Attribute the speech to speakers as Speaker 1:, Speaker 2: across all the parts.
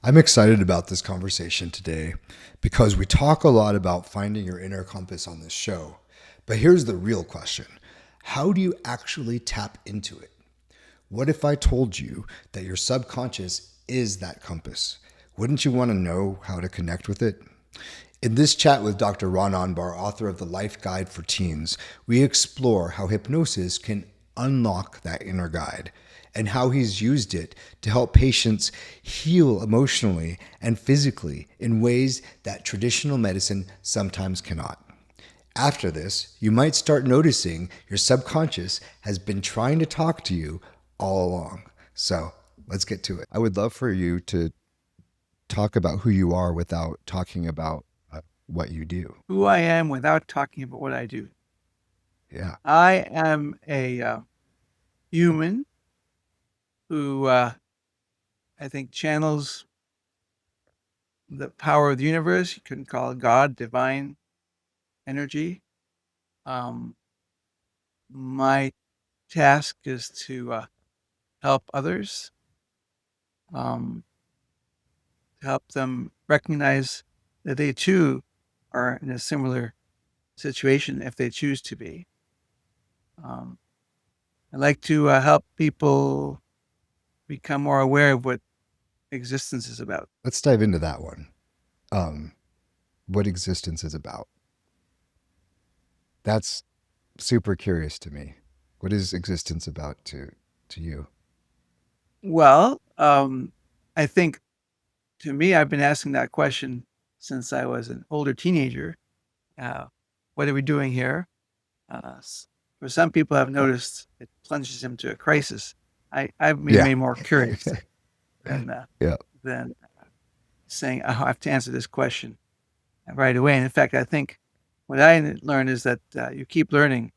Speaker 1: I'm excited about this conversation today because we talk a lot about finding your inner compass on this show. But here's the real question: how do you actually tap into it? What if I told you that your subconscious is that compass? Wouldn't you want to know how to connect with it? In this chat with Dr. Ron Anbar, author of The Life Guide for Teens, we explore how hypnosis can unlock that inner guide and how he's used it to help patients heal emotionally and physically in ways that traditional medicine sometimes cannot. After this, you might start noticing your subconscious has been trying to talk to you all along. So let's get to it. I would love for you to talk about who you are without talking about what you do.
Speaker 2: Who I am without talking about what I do.
Speaker 1: Yeah.
Speaker 2: I am a human who I think channels the power of the universe. You couldn't call it God, divine energy. Um, my task is to help others, um, to help them recognize that they too are in a similar situation if they choose to be. Um, I like to help people become more aware of what existence is about.
Speaker 1: Let's dive into that one. Um, what existence is about. That's super curious to me. What is existence about to you?
Speaker 2: Well, I think to me, I've been asking that question since I was an older teenager. Uh, what are we doing here? For some people, I've noticed it plunges them to a crisis. I've been
Speaker 1: Yeah.
Speaker 2: made more curious than
Speaker 1: Yeah.
Speaker 2: than saying I have to answer this question right away. And in fact, I think what I learned is that you keep learning.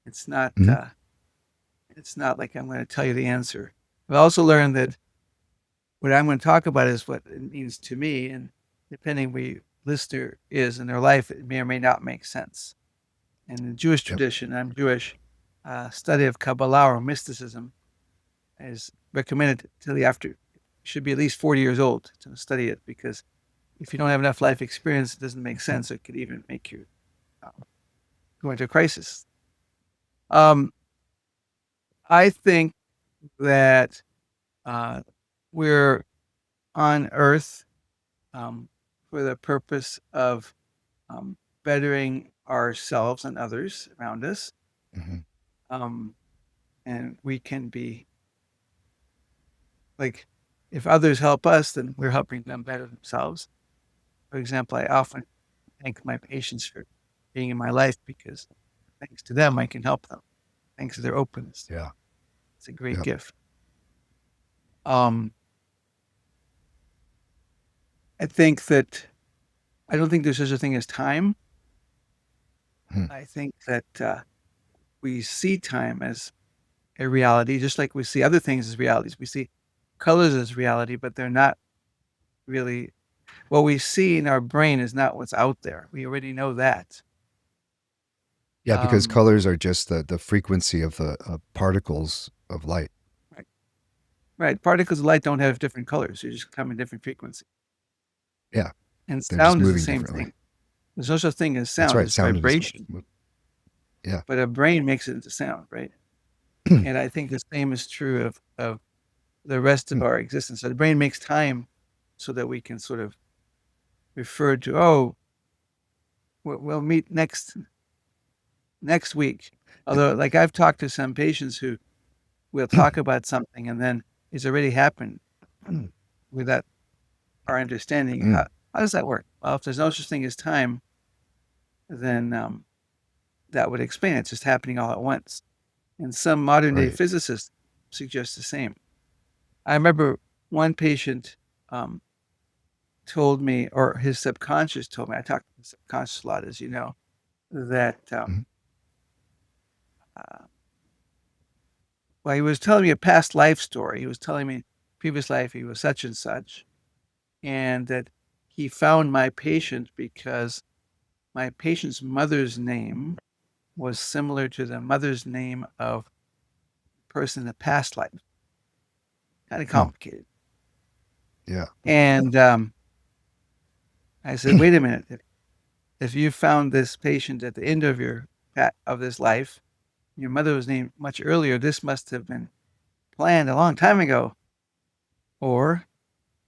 Speaker 2: It's not
Speaker 1: Mm-hmm.
Speaker 2: uh, it's not like I'm going to tell you the answer. I've also learned that what I'm going to talk about is what it means to me, and depending where your listener is in their life, it may or may not make sense. In the Jewish
Speaker 1: Yep.
Speaker 2: tradition, I'm Jewish, study of Kabbalah or mysticism is recommended till the after, should be at least 40 years old to study it, because if you don't have enough life experience, it doesn't make sense. It could even make you uh, go into a crisis. Um, I think that uh, we're on Earth for the purpose of um, bettering ourselves and others around us.
Speaker 1: Mm-hmm.
Speaker 2: Um, and we can be like, if others help us, then we're helping them better themselves. For example, I often thank my patients for being in my life because thanks to them, I can help them. Thanks to their openness.
Speaker 1: Yeah.
Speaker 2: It's a great
Speaker 1: Yep.
Speaker 2: gift. Um, I think that I don't think there's such a thing as time.
Speaker 1: Hmm.
Speaker 2: I think that we see time as a reality, just like we see other things as realities. We see colors as reality, but they're not really what we see in our brain is not what's out there. We already know that.
Speaker 1: Yeah, because
Speaker 2: Um,
Speaker 1: colors are just the frequency of the particles of light.
Speaker 2: right, right. Particles of light don't have different colors. They just come in different frequency.
Speaker 1: Yeah,
Speaker 2: And
Speaker 1: they're just
Speaker 2: sound is the
Speaker 1: moving
Speaker 2: same
Speaker 1: differently.
Speaker 2: thing. There's no such thing as
Speaker 1: That's
Speaker 2: sound.
Speaker 1: right.
Speaker 2: It's
Speaker 1: Sound is
Speaker 2: vibration,
Speaker 1: yeah.
Speaker 2: but a brain makes it into sound, right? And I think the same is true of the rest of our existence. So the brain makes time so that we can sort of refer to, oh, we'll meet next week. Although, like I've talked to some patients who will talk about something and then it's already happened without our understanding.
Speaker 1: Mm,
Speaker 2: How does that work? Well, if there's no such thing as time, then that would explain it. It's just happening all at once. And some modern day
Speaker 1: right.
Speaker 2: physicists suggest the same. I remember one patient um, told me, or his subconscious told me, I talk to the subconscious a lot, as you know, that,
Speaker 1: Mhm.
Speaker 2: uh, well, he was telling me a past life story. He was telling me previous life he was such and such, and that he found my patient because my patient's mother's name was similar to the mother's name of a person in the past life. Kind of
Speaker 1: Hmm.
Speaker 2: complicated.
Speaker 1: Yeah.
Speaker 2: And I said, wait a minute. If you found this patient at the end of this life, your mother was named much earlier, this must have been planned a long time ago, or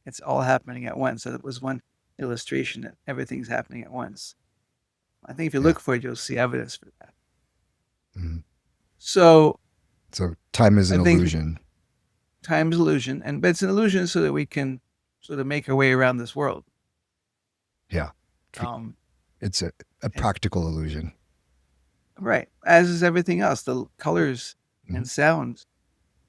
Speaker 2: it's all happening at once. So it was one illustration that everything's happening at once. I think if you
Speaker 1: Yeah.
Speaker 2: look for it, you'll see evidence for that.
Speaker 1: Mhm.
Speaker 2: So
Speaker 1: So time is
Speaker 2: I
Speaker 1: an
Speaker 2: think
Speaker 1: illusion.
Speaker 2: time is illusion, but it's an illusion so that we can sort of make our way around this world.
Speaker 1: Yeah.
Speaker 2: Um,
Speaker 1: It's a
Speaker 2: and,
Speaker 1: practical illusion.
Speaker 2: right, as is everything else. The colors
Speaker 1: Mhm.
Speaker 2: and sounds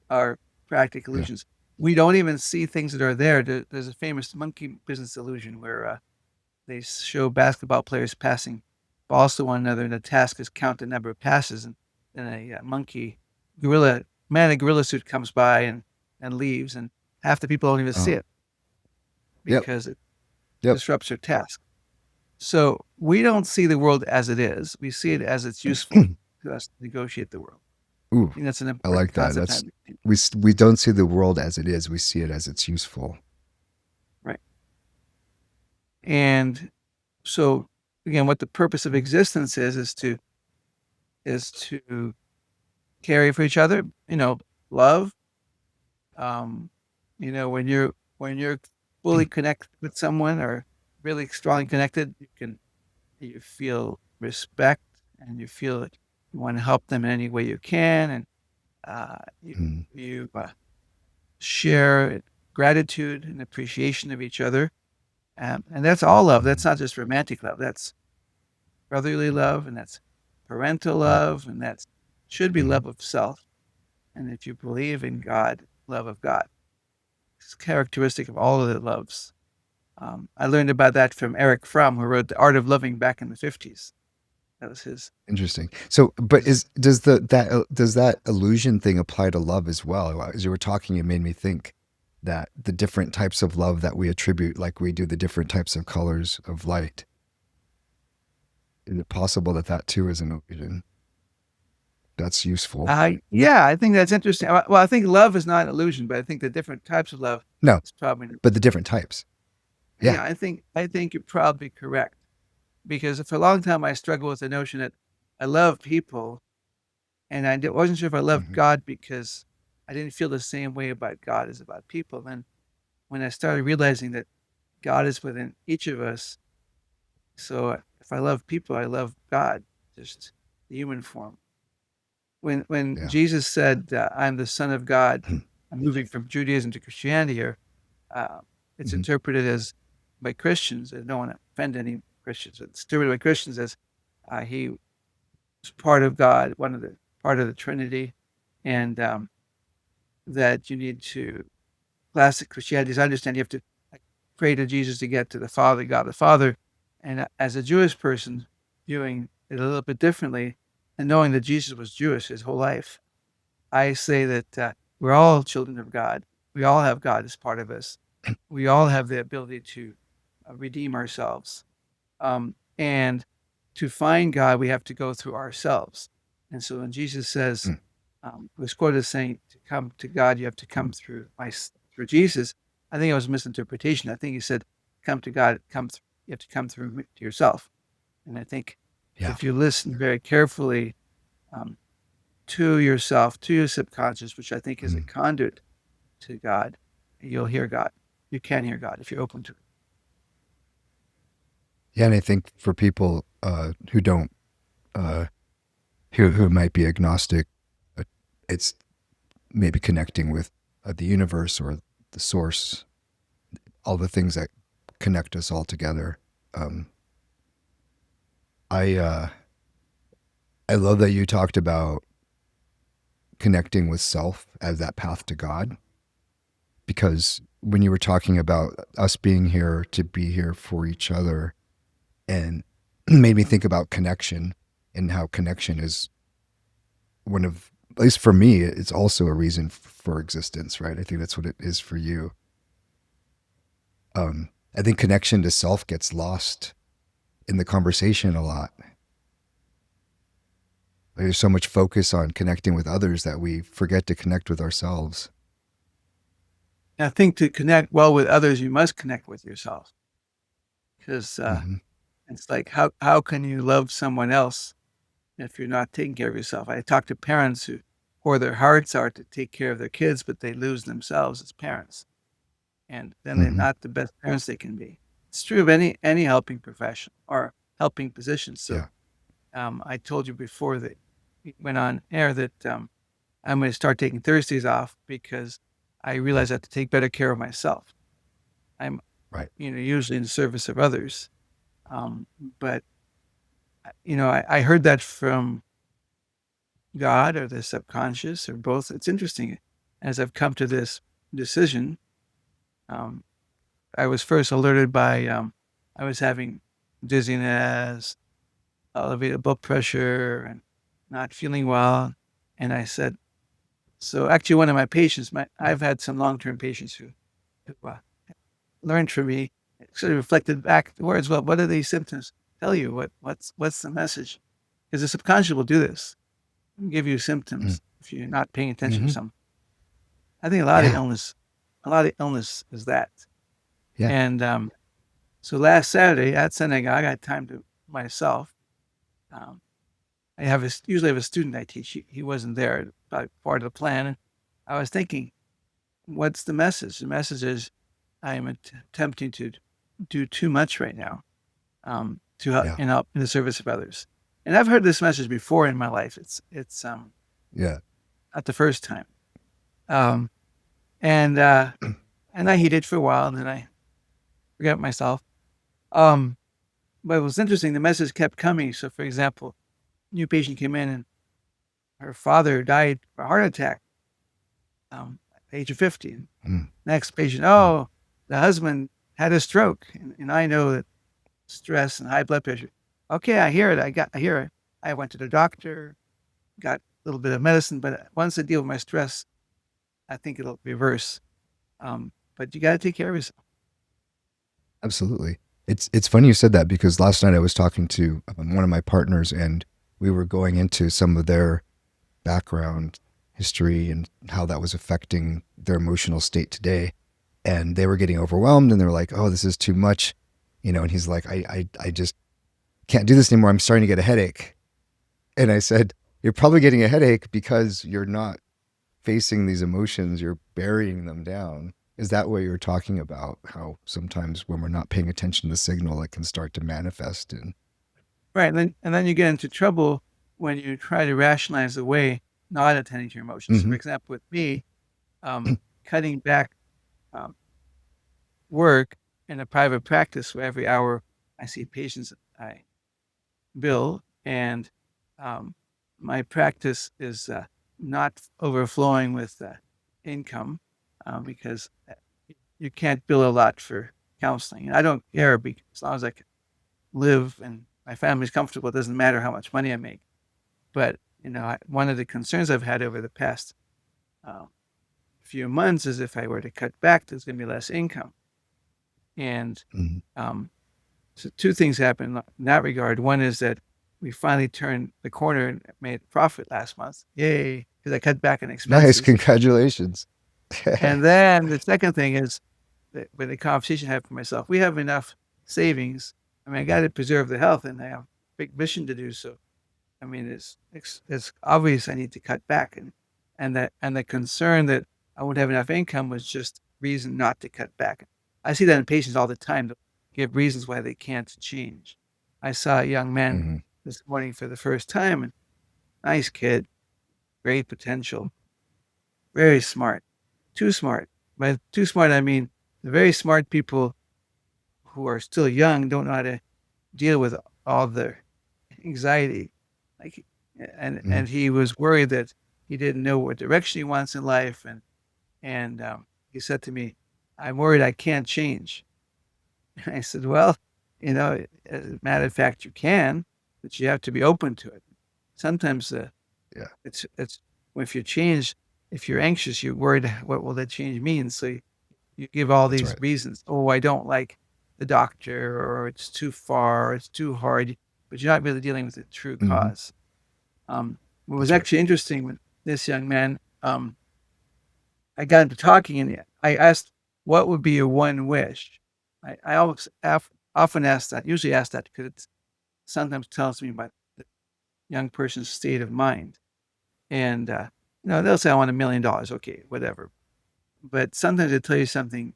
Speaker 2: are practical
Speaker 1: Yeah.
Speaker 2: illusions. We don't even see things that are there. There's a famous monkey business illusion where they show basketball players passing balls to one another, and the task is count the number of passes. And then a monkey man in a gorilla suit comes by and leaves, and half the people don't even see
Speaker 1: Oh.
Speaker 2: it
Speaker 1: Yep.
Speaker 2: because it
Speaker 1: Yep.
Speaker 2: disrupts their task. So we don't see the world as it is. We see it as it's useful to us to negotiate the world.
Speaker 1: Ooh,
Speaker 2: I think that's an
Speaker 1: I
Speaker 2: important
Speaker 1: like that.
Speaker 2: concept.
Speaker 1: That's we don't see the world as it is. We see it as it's useful.
Speaker 2: Right. And so again, what the purpose of existence is to carry for each other, love. Um, when you're fully connected with someone or really strongly connected, you feel respect and you feel that you want to help them in any way you can, and you
Speaker 1: Mm,
Speaker 2: you share gratitude and appreciation of each other, and that's all love. That's
Speaker 1: mm,
Speaker 2: not just romantic love. That's brotherly love, and that's parental
Speaker 1: mm,
Speaker 2: love, and that's should be
Speaker 1: mm.
Speaker 2: love of self. And if you believe in God, love of God. It's characteristic of all of the loves. I learned about that from Eric Fromm, who wrote The Art of Loving back in the 50s. That was
Speaker 1: Interesting. So, but
Speaker 2: his
Speaker 1: does that illusion thing apply to love as well? As you were talking, it made me think that the different types of love that we attribute, like we do the different types of colors of light, is it possible that that too is an illusion? That's useful.
Speaker 2: yeah, I think that's interesting. Well, I think love is not an illusion, but I think the different types of love
Speaker 1: No,
Speaker 2: is probably,
Speaker 1: but the different types. Yeah.
Speaker 2: yeah, I think you're probably correct. Because for a long time I struggled with the notion that I love people, and wasn't sure if I loved
Speaker 1: Hmm.
Speaker 2: God because I didn't feel the same way about God as about people. Then when I started realizing that God is within each of us, so if I love people, I love God, just the human form. When
Speaker 1: Yeah.
Speaker 2: Jesus said, "I'm the Son of God," I'm moving from Judaism to Christianity here. Uh, it's
Speaker 1: Hmm.
Speaker 2: interpreted as by Christians, and I don't want to offend any Christians, but it's interpreted by Christians as he was part of God, part of the Trinity, and that you need to classic Christianity. As I understand, you have to pray to Jesus to get to the Father, God the Father. And as a Jewish person, viewing it a little bit differently, and knowing that Jesus was Jewish his whole life, I say that we're all children of God. We all have God as part of us. We all have the ability to redeem ourselves. And to find God, we have to go through ourselves. And so when Jesus says,
Speaker 1: Mm.
Speaker 2: was quoted as saying, to come to God, you have to come through Jesus. I think it was a misinterpretation. I think he said, come to God, you have to come through to yourself. And I think
Speaker 1: Yeah.
Speaker 2: if you listen very carefully um, to yourself, to your subconscious, which I think is a
Speaker 1: Mm.
Speaker 2: conduit to God, you'll hear God. You can hear God if you're open to it.
Speaker 1: Yeah. And I think for people who don't, uh, who might be agnostic, uh, it's maybe connecting with the universe or the source, all the things that connect us all together. Um, I I love that you talked about connecting with self as that path to God, because when you were talking about us being here to be here for each other, and made me think about connection and how connection is one of, at least for me, it's also a reason for existence, right? I think that's what it is for you. I think connection to self gets lost in the conversation a lot. There's so much focus on connecting with others that we forget to connect with ourselves.
Speaker 2: I think to connect well with others, you must connect with yourself, because
Speaker 1: Hmm.
Speaker 2: it's like how can you love someone else if you're not taking care of yourself? I talk to parents who pour their hearts out to take care of their kids, but they lose themselves as parents, and then they're
Speaker 1: Hmm.
Speaker 2: not the best parents they can be. It's true of any helping profession or helping position. So
Speaker 1: Yeah.
Speaker 2: I told you before that we went on air that I'm going to start taking Thursdays off because I realize I have to take better care of myself. I'm,
Speaker 1: Right.
Speaker 2: usually in the service of others. Um, but, I heard that from God or the subconscious or both. It's interesting. As I've come to this decision, um, I was first alerted by, I was having dizziness, elevated blood pressure, and not feeling well. And I said, so actually one of my patients, I've had some long-term patients who learned from me, sort of reflected back the words. Well, what do these symptoms tell you? What's the message? Because the subconscious will do this, give you symptoms if you're not paying attention to
Speaker 1: Mm-hmm.
Speaker 2: something. I think
Speaker 1: Yeah.
Speaker 2: a lot of illness is that.
Speaker 1: Yeah.
Speaker 2: And so last Saturday at synagogue, I got time to myself. Um, usually have a student I teach. He wasn't there, probably part of the plan. And I was thinking, what's the message? The message is I am attempting to do too much right now, to help
Speaker 1: Yeah.
Speaker 2: and help in the service of others. And I've heard this message before in my life. It's
Speaker 1: Yeah.
Speaker 2: not the first time. Um, and uh, and I heeded for a while, and then I forgot myself. Um, but it was interesting. The message kept coming. So, for example, new patient came in, and her father died of a heart attack, at the age of 50.
Speaker 1: Mm.
Speaker 2: Next patient,
Speaker 1: Mm.
Speaker 2: oh, the husband had a stroke, and I know that stress and high blood pressure. Okay, I hear it. I hear it. I went to the doctor, got a little bit of medicine, but once I deal with my stress, I think it'll reverse. But you got to take care of yourself.
Speaker 1: Absolutely. It's funny you said that because last night I was talking to one of my partners and we were going into some of their background history and how that was affecting their emotional state today. And they were getting overwhelmed and they were like, "Oh, this is too much," And he's like, "I just can't do this anymore. I'm starting to get a headache." And I said, "You're probably getting a headache because you're not facing these emotions, you're burying them down." Is that what you're talking about? How sometimes when we're not paying attention to the signal, it can start to manifest in.
Speaker 2: Right. And then you get into trouble when you try to rationalize away not attending to your emotions. So, for
Speaker 1: Mm-hmm.
Speaker 2: example, with me, cutting back um, work in a private practice where every hour I see patients, I bill, and um, my practice is not overflowing with income, because you can't bill a lot for counseling. And I don't care because as long as I can live and my family's comfortable, it doesn't matter how much money I make. But one of the concerns I've had over the past uh, few months is if I were to cut back, there's going to be less income. And
Speaker 1: Mm-hmm.
Speaker 2: um, so two things happened in that regard. One is that we finally turned the corner and made a profit last month. Yay, because I cut back on
Speaker 1: Nice,
Speaker 2: expenses.
Speaker 1: congratulations.
Speaker 2: And then the second thing is that with the conversation I had for myself, we have enough savings. I mean, I got to preserve the health, and I have a big mission to do so. I mean, it's obvious I need to cut back, and the concern that I won't have enough income was just reason not to cut back. I see that in patients all the time. They'll give reasons why they can't change. I saw a young man
Speaker 1: Hmm.
Speaker 2: this morning for the first time, and nice kid, great potential, very smart, too smart. By too smart, I mean the very smart people who are still young don't know how to deal with all the anxiety. Like,
Speaker 1: Hmm.
Speaker 2: and he was worried that he didn't know what direction he wants in life, and he said to me, "I'm worried I can't change." And I said, "Well, as a matter of fact, you can, but you have to be open to it. Sometimes
Speaker 1: Yeah,
Speaker 2: it's if you change, if you're anxious, you're worried, what will that change mean? So you give all
Speaker 1: that's
Speaker 2: these
Speaker 1: right.
Speaker 2: reasons. Oh, I don't like the doctor, or it's too far, or it's too hard, but you're not really dealing with the true
Speaker 1: Hmm.
Speaker 2: cause. What was
Speaker 1: That's right.
Speaker 2: actually interesting with this young man, I got into talking, and I asked, "What would be your one wish?" I always often ask that. Usually ask that because it sometimes tells me about the young person's state of mind. And they'll say, "I want $1 million." Okay, whatever. But sometimes they tell you something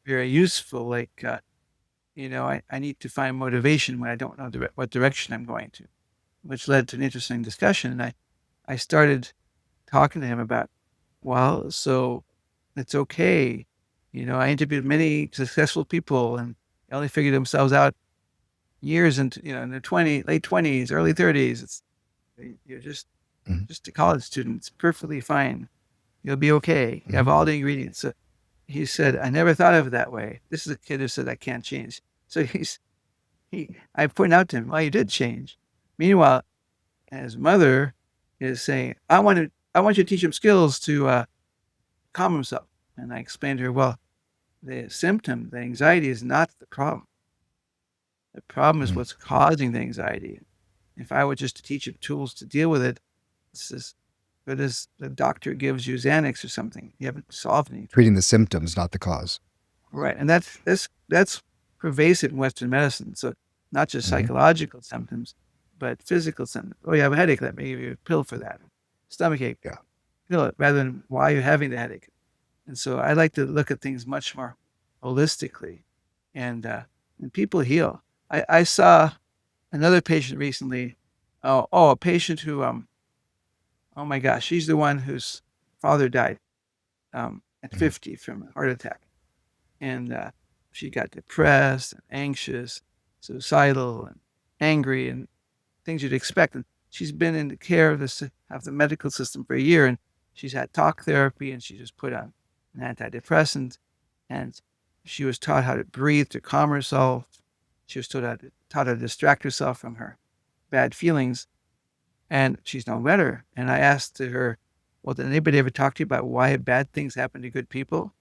Speaker 2: very useful, like, I need to find motivation when I don't know what direction I'm going to, which led to an interesting discussion. And I started talking to him about, well, so it's okay. I interviewed many successful people and they only figured themselves out years into, in their late 20s, early 30s. You're
Speaker 1: Mhm.
Speaker 2: just a college student. It's perfectly fine. You'll be okay. You have
Speaker 1: Mhm.
Speaker 2: all the ingredients. So he said, I never thought of it that way. This is a kid who said I can't change. So I point out to him, well, you did change. Meanwhile, his mother is saying, I want you to teach him skills to calm himself. And I explained to her, well, the symptom, the anxiety is not the problem. The problem is
Speaker 1: Mhm.
Speaker 2: what's causing the anxiety. If I were just to teach him tools to deal with it, it's as good as the doctor gives you Xanax or something. You haven't solved anything.
Speaker 1: Treating the symptoms, not the cause.
Speaker 2: Right. And that's pervasive in Western medicine. So not just
Speaker 1: Hmm.
Speaker 2: psychological symptoms, but physical symptoms. Oh, you have a headache, let me give you a pill for that. Stomach ache,
Speaker 1: Yeah.
Speaker 2: pill it, rather than why you're having the headache. And so I like to look at things much more holistically, and people heal. I saw another patient recently. A patient who oh my gosh, she's the one whose father died at
Speaker 1: Mhm.
Speaker 2: 50 from a heart attack, and she got depressed and anxious, suicidal, and angry, and things you'd expect. And she's been in the care of the medical system for a year, and she's had talk therapy, and she just put on an antidepressant, and she was taught how to breathe to calm herself. She was taught how to distract herself from her bad feelings, and she's no better. And I asked her, well, did anybody ever talk to you about why bad things happen to good people?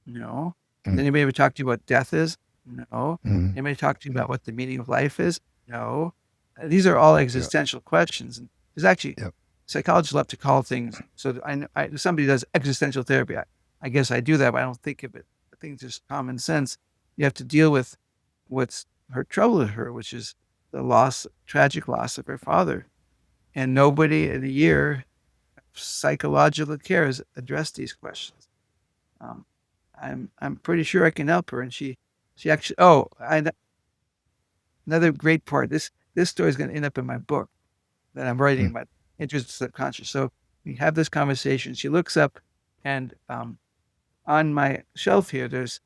Speaker 2: No. Did
Speaker 1: Mhm.
Speaker 2: anybody ever talk to you what death is? No.
Speaker 1: Mhm.
Speaker 2: Anybody talk to you about what the meaning of life is? No. These are all
Speaker 1: Yeah.
Speaker 2: existential questions. And there's actually
Speaker 1: Yep.
Speaker 2: psychologists love to call things. So somebody does existential therapy. I guess I do that, but I don't think of it. I think it's just common sense. You have to deal with what's her trouble with her, which is the tragic loss of her father. And nobody in a year psychological care has addressed these questions. Um, I'm pretty sure I can help her. And she actually another great part. This story is going to end up in my book that I'm writing
Speaker 1: Mhm.
Speaker 2: about interest in subconscious. So we have this conversation. She looks up, and on my shelf here, there's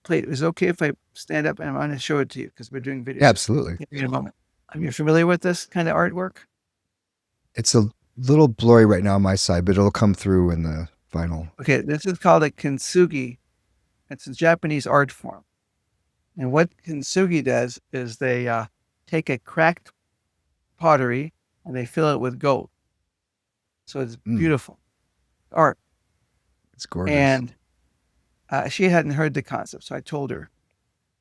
Speaker 2: a plate. Is it okay if I stand up and I'm going to show it to you because we're doing video?
Speaker 1: Yeah,
Speaker 2: So
Speaker 1: absolutely.
Speaker 2: give me a moment. Are you familiar with this kind of artwork?
Speaker 1: It's a little blurry right now on my side, but it'll come through in the final.
Speaker 2: Okay, this is called a kintsugi. It's a Japanese art form. And what kintsugi does is they take a cracked pottery and they fill it with gold. So it's
Speaker 1: Mm,
Speaker 2: beautiful art.
Speaker 1: it's gorgeous.
Speaker 2: And she hadn't heard the concept, so I told her.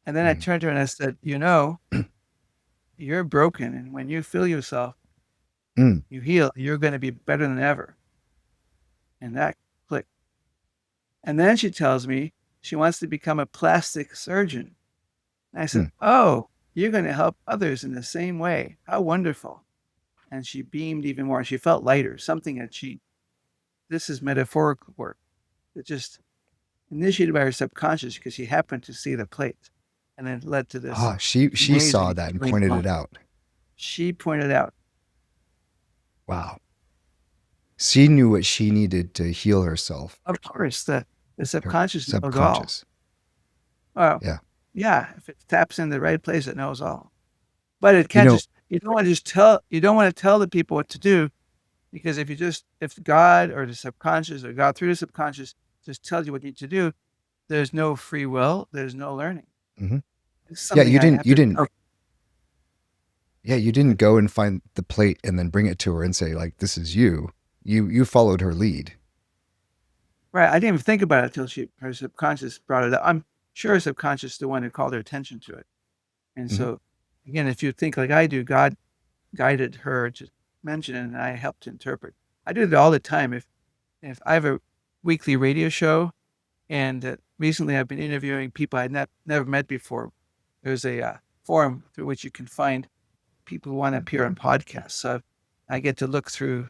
Speaker 2: And then I
Speaker 1: Mm,
Speaker 2: turned to her and I said, you're broken. And when you feel yourself,
Speaker 1: mm,
Speaker 2: you heal, you're going to be better than ever. And that clicked. And then she tells me she wants to become a plastic surgeon. And I said,
Speaker 1: mm.
Speaker 2: oh, you're going to help others in the same way. How wonderful. And she beamed even more. She felt lighter, something that this is metaphorical work. It just initiated by her subconscious because she happened to see the plate and then led to this
Speaker 1: Ah, she saw
Speaker 2: amazing
Speaker 1: that and
Speaker 2: healing
Speaker 1: pointed it
Speaker 2: moment.
Speaker 1: out.
Speaker 2: She pointed out,
Speaker 1: Wow. She knew what she needed to heal herself.
Speaker 2: of course, the
Speaker 1: Her
Speaker 2: subconscious knows all.
Speaker 1: subconscious.
Speaker 2: Well,
Speaker 1: Yeah.
Speaker 2: yeah, if it taps in the right place, it knows all. But it
Speaker 1: You
Speaker 2: can't
Speaker 1: know,
Speaker 2: just, you don't want to tell the people what to do because if God or the subconscious or God through the subconscious just tells you what you need to do, there's no free will, there's no learning.
Speaker 1: mhm.
Speaker 2: It's
Speaker 1: Yeah,
Speaker 2: something I have
Speaker 1: you
Speaker 2: to
Speaker 1: didn't,
Speaker 2: tell.
Speaker 1: yeah, you didn't go and find the plate and then bring it to her and say like, this is you. You followed her lead.
Speaker 2: Right. I didn't even think about it until her subconscious brought it up. I'm sure her subconscious is the one who called her attention to it. And
Speaker 1: Mhm.
Speaker 2: so, again, if you think like I do, God guided her to mention it, and I helped to interpret. I do it all the time. If I have a weekly radio show. And recently I've been interviewing people I'd never met before. There's a forum through which you can find people who want to appear on podcasts. So I get to look through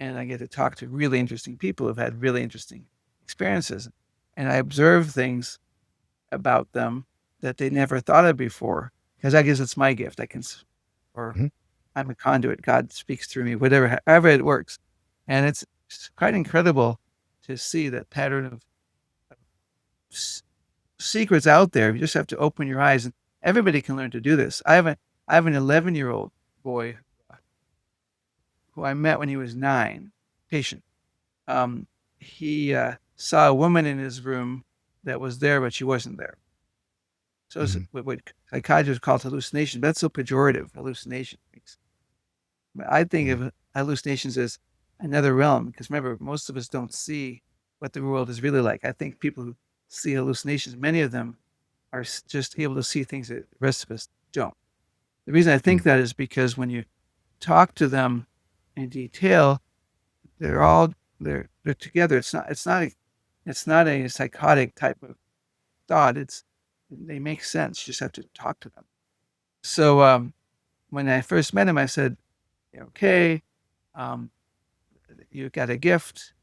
Speaker 2: and I get to talk to really interesting people who've had really interesting experiences. And I observe things about them that they never thought of before. Because I guess it's my gift. Or
Speaker 1: Mhm.
Speaker 2: I'm a conduit. God speaks through me, whatever, however it works. And it's quite incredible to see that pattern of secrets out there. You just have to open your eyes, and everybody can learn to do this. I have an 11-year-old boy who I met when he was 9, patient. Um, he saw a woman in his room that was there, but she wasn't there. So it's
Speaker 1: Mhm.
Speaker 2: what psychiatrists call hallucination. But that's so pejorative, hallucination. I think
Speaker 1: Mhm.
Speaker 2: of hallucinations as another realm because remember, most of us don't see what the world is really like. I think people who see hallucinations, many of them are just able to see things that the rest of us don't. The reason I think
Speaker 1: Mhm.
Speaker 2: that is because when you talk to them in detail, they're all they're together. It's not a psychotic type of thought. They make sense. You just have to talk to them. So when I first met him, I said, "Okay, um, you got a gift.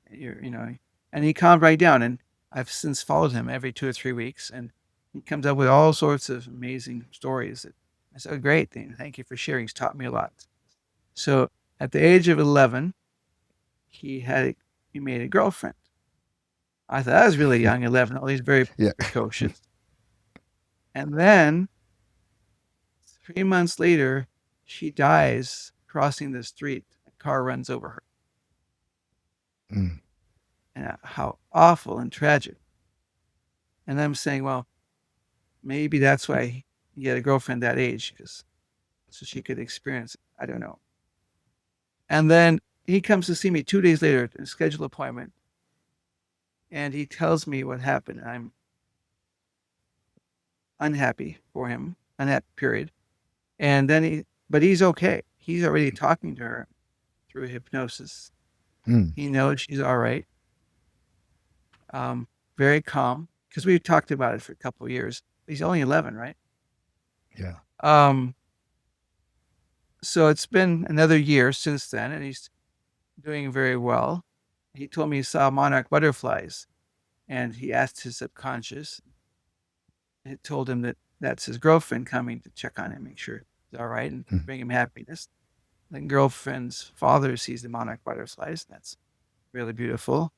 Speaker 2: And he calmed right down. And I've since followed him every 2 or 3 weeks, and he comes up with all sorts of amazing stories. I said, oh, great thing. Thank you for sharing. He's taught me a lot. So at the age of 11, he made a girlfriend. I thought that was really young, 11. All he's very
Speaker 1: Yeah.
Speaker 2: precocious. And then 3 months later, she dies crossing the street. A car runs over her.
Speaker 1: Mm.
Speaker 2: And how awful and tragic. And I'm saying, well, maybe that's why he had a girlfriend that age, because so she could experience it. I don't know. And then he comes to see me 2 days later to schedule an appointment, and he tells me what happened. I'm unhappy for him, unhappy period. And then but he's okay. He's already talking to her through hypnosis.
Speaker 1: Mm.
Speaker 2: He knows she's all right. Very calm because we talked about it for a couple of years. He's only 11, right?
Speaker 1: Yeah.
Speaker 2: Um, so it's been another year since then, and he's doing very well. He told me he saw monarch butterflies, and he asked his subconscious. It told him that that's his girlfriend coming to check on him, make sure he's all right, and
Speaker 1: Mm.
Speaker 2: bring him happiness. The girlfriend's father sees the monarch butterflies. That's really beautiful.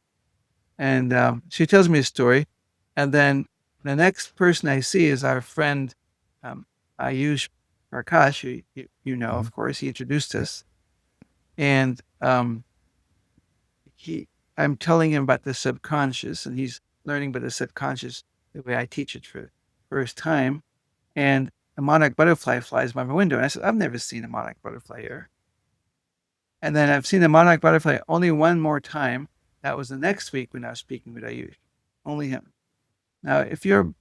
Speaker 2: And she tells me a story. And then the next person I see is our friend um, Ayush Prakash, who you know,
Speaker 1: Mhm.
Speaker 2: of course. He introduced
Speaker 1: Yeah.
Speaker 2: us. And he I'm telling him about the subconscious, and he's learning about the subconscious the way I teach it for the first time. And a monarch butterfly flies by my window. And I said, I've never seen a monarch butterfly here. And then I've seen a monarch butterfly only one more time. That was the next week when I was speaking with Ayush. Only him. Now, if you're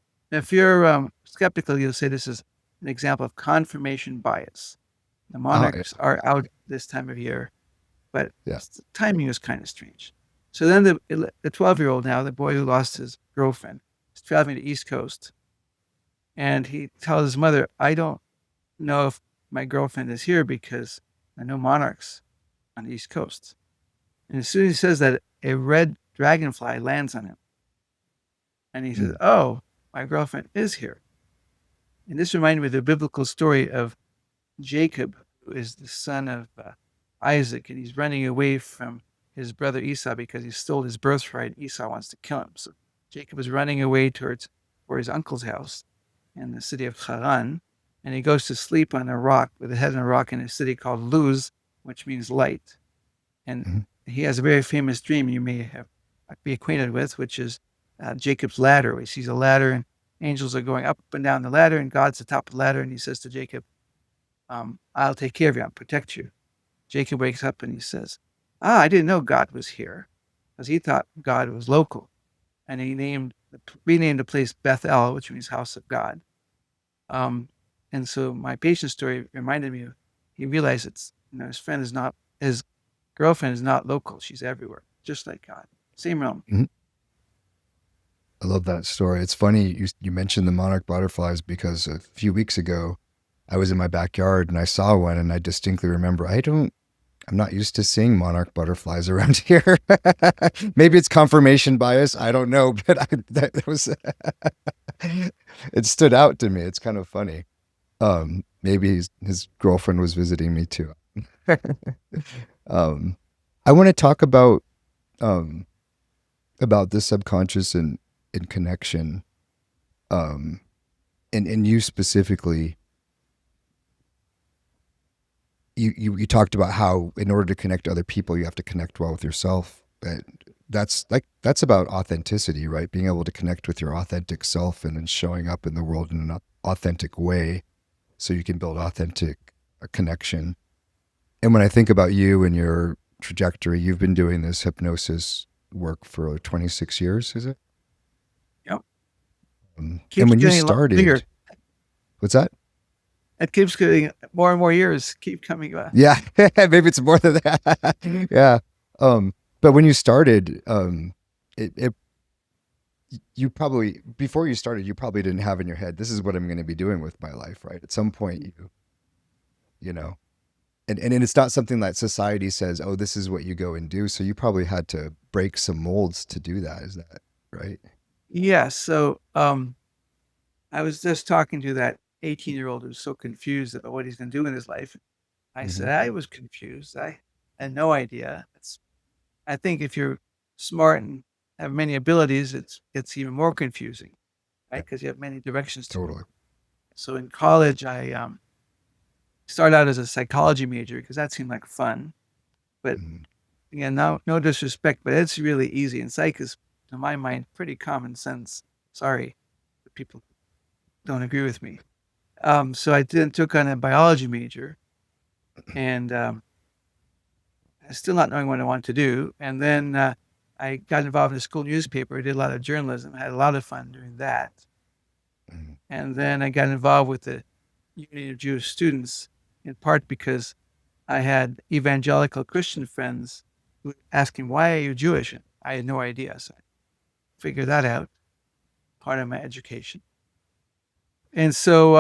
Speaker 2: skeptical, you'll say this is an example of confirmation bias. The
Speaker 1: Oh, yeah.
Speaker 2: monarchs are out this time of year, but
Speaker 1: Yeah.
Speaker 2: the timing is kind of strange. So then the 12-year-old now, the boy who lost his girlfriend, is traveling to the East Coast, and he tells his mother, "I don't know if my girlfriend is here because I know monarchs on the East Coast." And as soon as he says that, a red dragonfly lands on him, and he says,
Speaker 1: Mm.
Speaker 2: "Oh, my girlfriend is here." And this reminded me of the biblical story of Jacob, who is the son of Isaac, and he's running away from his brother Esau because he stole his birthright. Esau wants to kill him. So Jacob is running away towards for his uncle's house in the city of Haran, and he goes to sleep on a rock with a head on a rock in a city called Luz, which means light. And
Speaker 1: Mhm.
Speaker 2: he has a very famous dream you may be acquainted with, which is Jacob's ladder. He sees a ladder, and angels are going up and down the ladder, and God's at the top of the ladder, and he says to Jacob, I'll take care of you. I'll protect you. Jacob wakes up and he says, I didn't know God was here because he thought God was local. And he renamed the place Bethel, which means house of God. Um, and so my patient story reminded me of, he realized his girlfriend is not local. She's everywhere, just like God. same realm.
Speaker 1: Mhm. I love that story. It's funny you mentioned the monarch butterflies because a few weeks ago I was in my backyard and I saw one and I distinctly remember I'm not used to seeing monarch butterflies around here. Maybe it's confirmation bias. I don't know, but that was it stood out to me. It's kind of funny. Maybe his girlfriend was visiting me too. um, I want to talk um, about the subconscious and connection. Um, and you specifically, you talked about how in order to connect to other people, you have to connect well with yourself. And that's about authenticity, right? Being able to connect with your authentic self and then showing up in the world in an authentic way, so you can build authentic connection. And when I think about you and your trajectory, you've been doing this hypnosis work for 26 years, is it?
Speaker 2: Yep.
Speaker 1: And
Speaker 2: Keeps
Speaker 1: when you
Speaker 2: getting a lot bigger.
Speaker 1: started, what's that?
Speaker 2: It keeps getting more and more years keep coming.
Speaker 1: Yeah, maybe it's more than that. Yeah. But when you started, it you probably before you started, you probably didn't have in your head, this is what I'm going to be doing with my life, right? At some point, you know, and it's not something that society says, oh, this is what you go and do. So you probably had to break some molds to do that. Is that right?
Speaker 2: Yeah. So I was just talking to that 18-year-old who's so confused about what he's going to do in his life. I
Speaker 1: Mm-hmm.
Speaker 2: said, I was confused. I had no idea. I think if you're smart and have many abilities, it's even more confusing,
Speaker 1: Yeah,
Speaker 2: right? Because you have many directions to go.
Speaker 1: totally.
Speaker 2: So in college, I started out as a psychology major because that seemed like fun. But
Speaker 1: Mm-hmm.
Speaker 2: again, no disrespect, but it's really easy. And psych is, to my mind, pretty common sense. Sorry, if people don't agree with me. So I then took on a biology major, and still not knowing what I wanted to do. And then I got involved in a school newspaper. I did a lot of journalism. I had a lot of fun doing that.
Speaker 1: Mm-hmm.
Speaker 2: And then I got involved with the Union of Jewish Students, in part because I had evangelical Christian friends who were asking, "Why are you Jewish?" And I had no idea. So I figured that out, part of my education. And so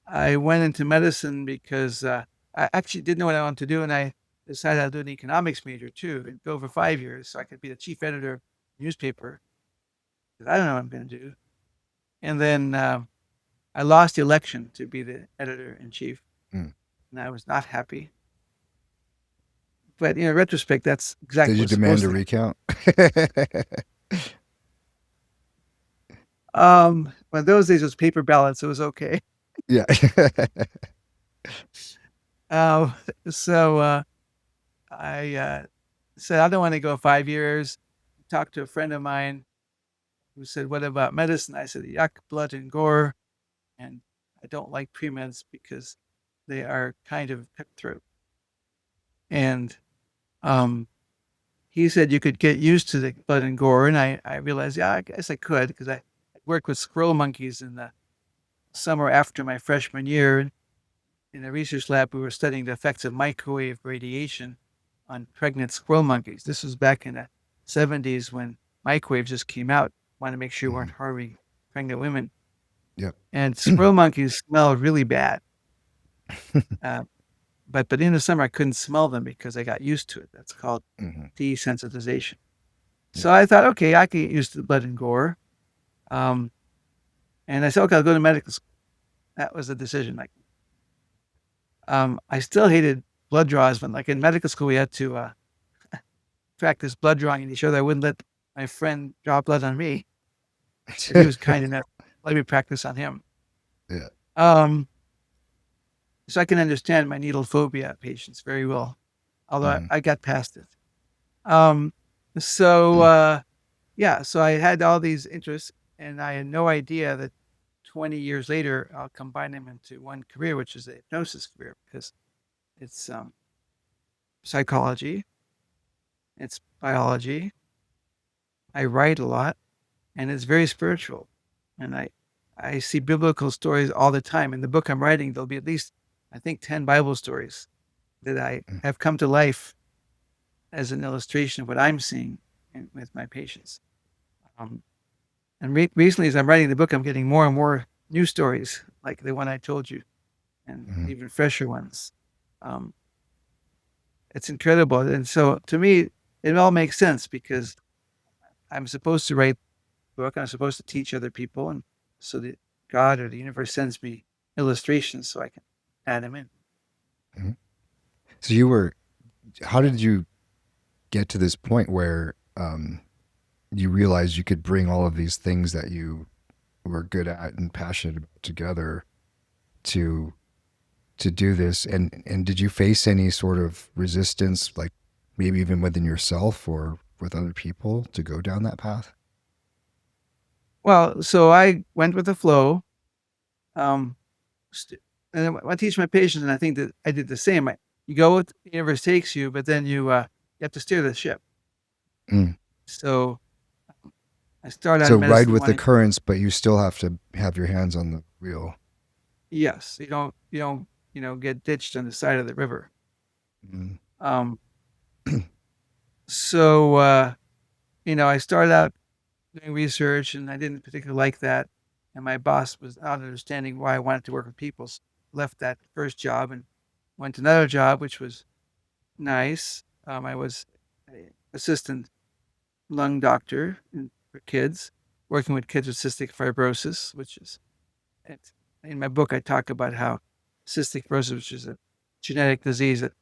Speaker 2: I went into medicine because I actually didn't know what I wanted to do. And I decided I'd do an economics major too and go for 5 years so I could be the chief editor of the newspaper. 'Cause I don't know what I'm going to do. And then I lost the election to be the editor in chief,
Speaker 1: Mm.
Speaker 2: and I was not happy. But in retrospect, that's exactly
Speaker 1: Did you
Speaker 2: what's
Speaker 1: demand
Speaker 2: supposed
Speaker 1: a
Speaker 2: to
Speaker 1: recount?
Speaker 2: happen. Well, those days it was paper ballots. It was okay.
Speaker 1: Yeah.
Speaker 2: Uh, so I said, I don't want to go 5 years. Talked to a friend of mine who said, what about medicine? I said, yuck, blood and gore. And I don't like pre-meds because they are kind of cutthroat. And um, he said you could get used to the blood and gore. And I realized, yeah, I guess I could because I worked with squirrel monkeys in the summer after my freshman year. In a research lab, we were studying the effects of microwave radiation on pregnant squirrel monkeys. This was back in the 70s when microwaves just came out. Wanted to make sure you weren't
Speaker 1: Mhm.
Speaker 2: harming pregnant women.
Speaker 1: Yep.
Speaker 2: And squirrel monkeys smell really bad. Uh, but in the summer, I couldn't smell them because I got used to it. That's called
Speaker 1: Mhm.
Speaker 2: desensitization.
Speaker 1: Yeah.
Speaker 2: So I thought, okay, I can get used to the blood and gore. Um, and I said, okay, I'll go to medical school. That was the decision. Like, I still hated blood draws, but like in medical school, we had to practice blood drawing, and he showed I wouldn't let my friend draw blood on me, but he was kind enough to let me practice on him.
Speaker 1: Yeah.
Speaker 2: Um, so I can understand my needle phobia patients very well, although
Speaker 1: Mhm.
Speaker 2: I got past it. Um, so yeah, so I had all these interests, and I had no idea that 20 years later I'll combine them into one career, which is a hypnosis career, because it's psychology, it's biology. I write a lot, and it's very spiritual. And I see biblical stories all the time. In the book I'm writing, there'll be at least, I think, 10 Bible stories that I
Speaker 1: Mm.
Speaker 2: have come to life as an illustration of what I'm seeing. with my patients. Um, and recently, as I'm writing the book, I'm getting more and more new stories, like the one I told you, and
Speaker 1: Mhm.
Speaker 2: even fresher ones. Um, it's incredible. And so to me, it all makes sense because I'm supposed to write the book. I'm supposed to teach other people. And so the God or the universe sends me illustrations so I can add them in.
Speaker 1: Mhm. So you were, how did you get to this point where you realized you could bring all of these things that you were good at and passionate about together to do this? And did you face any sort of resistance, like maybe even within yourself or with other people, to go down that path?
Speaker 2: Well, so I went with the flow. Um, and I teach my patients, and I think that I did the same. You go with the universe takes you, but then you have to steer the ship.
Speaker 1: Mm.
Speaker 2: So I started out
Speaker 1: So
Speaker 2: in
Speaker 1: ride
Speaker 2: medicine
Speaker 1: with the
Speaker 2: wanting,
Speaker 1: currents, but you still have to have your hands on the wheel.
Speaker 2: yes, get ditched on the side of the river.
Speaker 1: Mm.
Speaker 2: Um, so I started out doing research, and I didn't particularly like that. And my boss was not understanding why I wanted to work with people. So left that first job and went to another job, which was nice. I was a assistant lung doctor for kids, working with kids with cystic fibrosis, which is it, in my book. I talk about how cystic fibrosis, which is a genetic disease that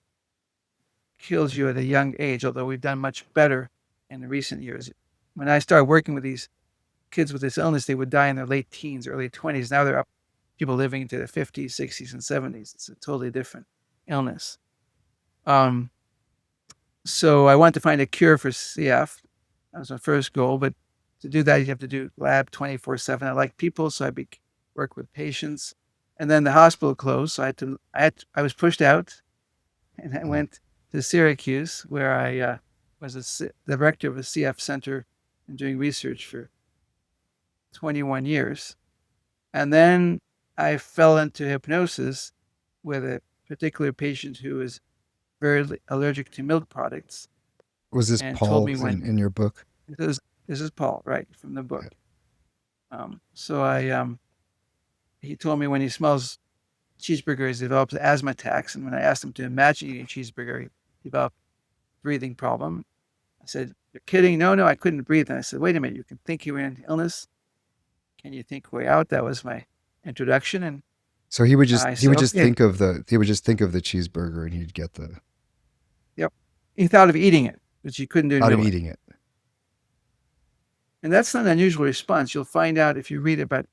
Speaker 2: kills you at a young age, although we've done much better in the recent years. When I started working with these kids with this illness, they would die in their late teens, early 20s. Now they're up, people living into their 50s, 60s, and 70s. It's a totally different illness. Um, so I wanted to find a cure for CF. That was my first goal. But to do that, you have to do lab 24/7. I like people, so work with patients. And then the hospital closed, so I was pushed out, and I
Speaker 1: Mm.
Speaker 2: went to Syracuse, where I was the director of a CF center and doing research for 21 years. And then I fell into hypnosis with a particular patient who was very allergic to milk products
Speaker 1: Was this
Speaker 2: and told
Speaker 1: Paul
Speaker 2: me when
Speaker 1: in your book?
Speaker 2: this is Paul, right, from the book. So he told me when he smells cheeseburger, he develops asthma attacks. And when I asked him to imagine eating a cheeseburger, he developed a breathing problem. I said, "You're kidding." No, I couldn't breathe. And I said, "Wait a minute, you can think your way into illness. Can you think your way out?" That was my introduction. And
Speaker 1: So
Speaker 2: I said, "Okay."
Speaker 1: he would just think of the cheeseburger and he'd get the
Speaker 2: Yep. He thought of eating it, which he couldn't
Speaker 1: out of
Speaker 2: do it.
Speaker 1: eating it.
Speaker 2: And that's not an unusual response. You'll find out if you read about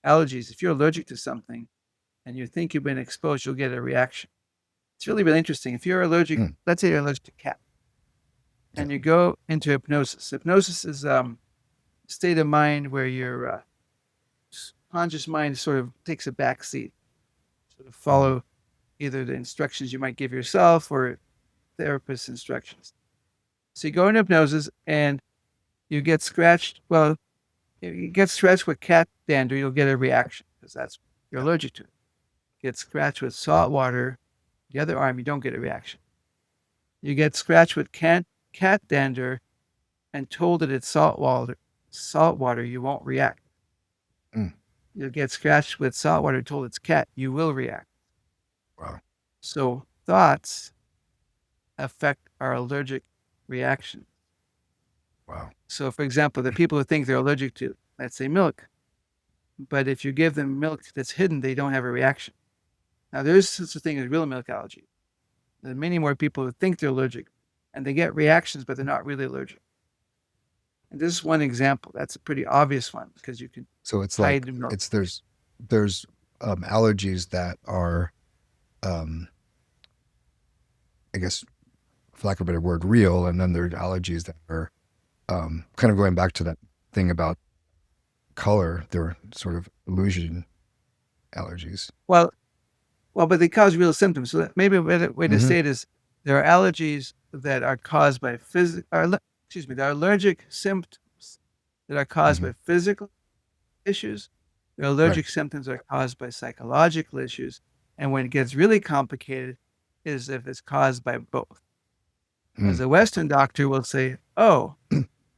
Speaker 2: allergies. If you're allergic to something and you think you've been exposed, you'll get a reaction. It's really, really interesting. If you're allergic,
Speaker 1: Mm.
Speaker 2: let's say you're allergic to cat,
Speaker 1: Yeah.
Speaker 2: and you go into hypnosis. Hypnosis is a state of mind where your conscious mind sort of takes a back seat, sort of
Speaker 1: Mm.
Speaker 2: follow either the instructions you might give yourself or therapist's instructions. So you go into hypnosis and you get scratched. Well, if you get scratched with cat dander, you'll get a reaction because that's you're
Speaker 1: Yeah.
Speaker 2: allergic to it. Get scratched with salt water, the other arm, you don't get a reaction. You get scratched with cat dander and told that it's salt water, you won't react.
Speaker 1: Mm.
Speaker 2: You'll get scratched with salt water, told it's cat, you will react.
Speaker 1: Wow.
Speaker 2: So thoughts affect our allergic reaction.
Speaker 1: Wow.
Speaker 2: So, for example, the people who think they're allergic to, let's say, milk, but if you give them milk that's hidden, they don't have a reaction. Now, there is such a thing as real milk allergy. There are many more people who think they're allergic and they get reactions, but they're not really allergic. And this is one example. That's a pretty obvious one because you can
Speaker 1: So it's
Speaker 2: hide
Speaker 1: like
Speaker 2: the milk.
Speaker 1: it's there's allergies that are um, I guess for lack of a better word real, and then there's allergies that are kind of going back to that thing about color. They're sort of illusion allergies.
Speaker 2: Well, but they cause real symptoms. So maybe a better way to
Speaker 1: Mm-hmm.
Speaker 2: say it is there are allergies that are caused by there are allergic symptoms that are caused
Speaker 1: Mm-hmm.
Speaker 2: by physical issues. There are
Speaker 1: Right.
Speaker 2: allergic symptoms that are caused by psychological issues. And when it gets really complicated is if it's caused by both. As a Western doctor will say, oh,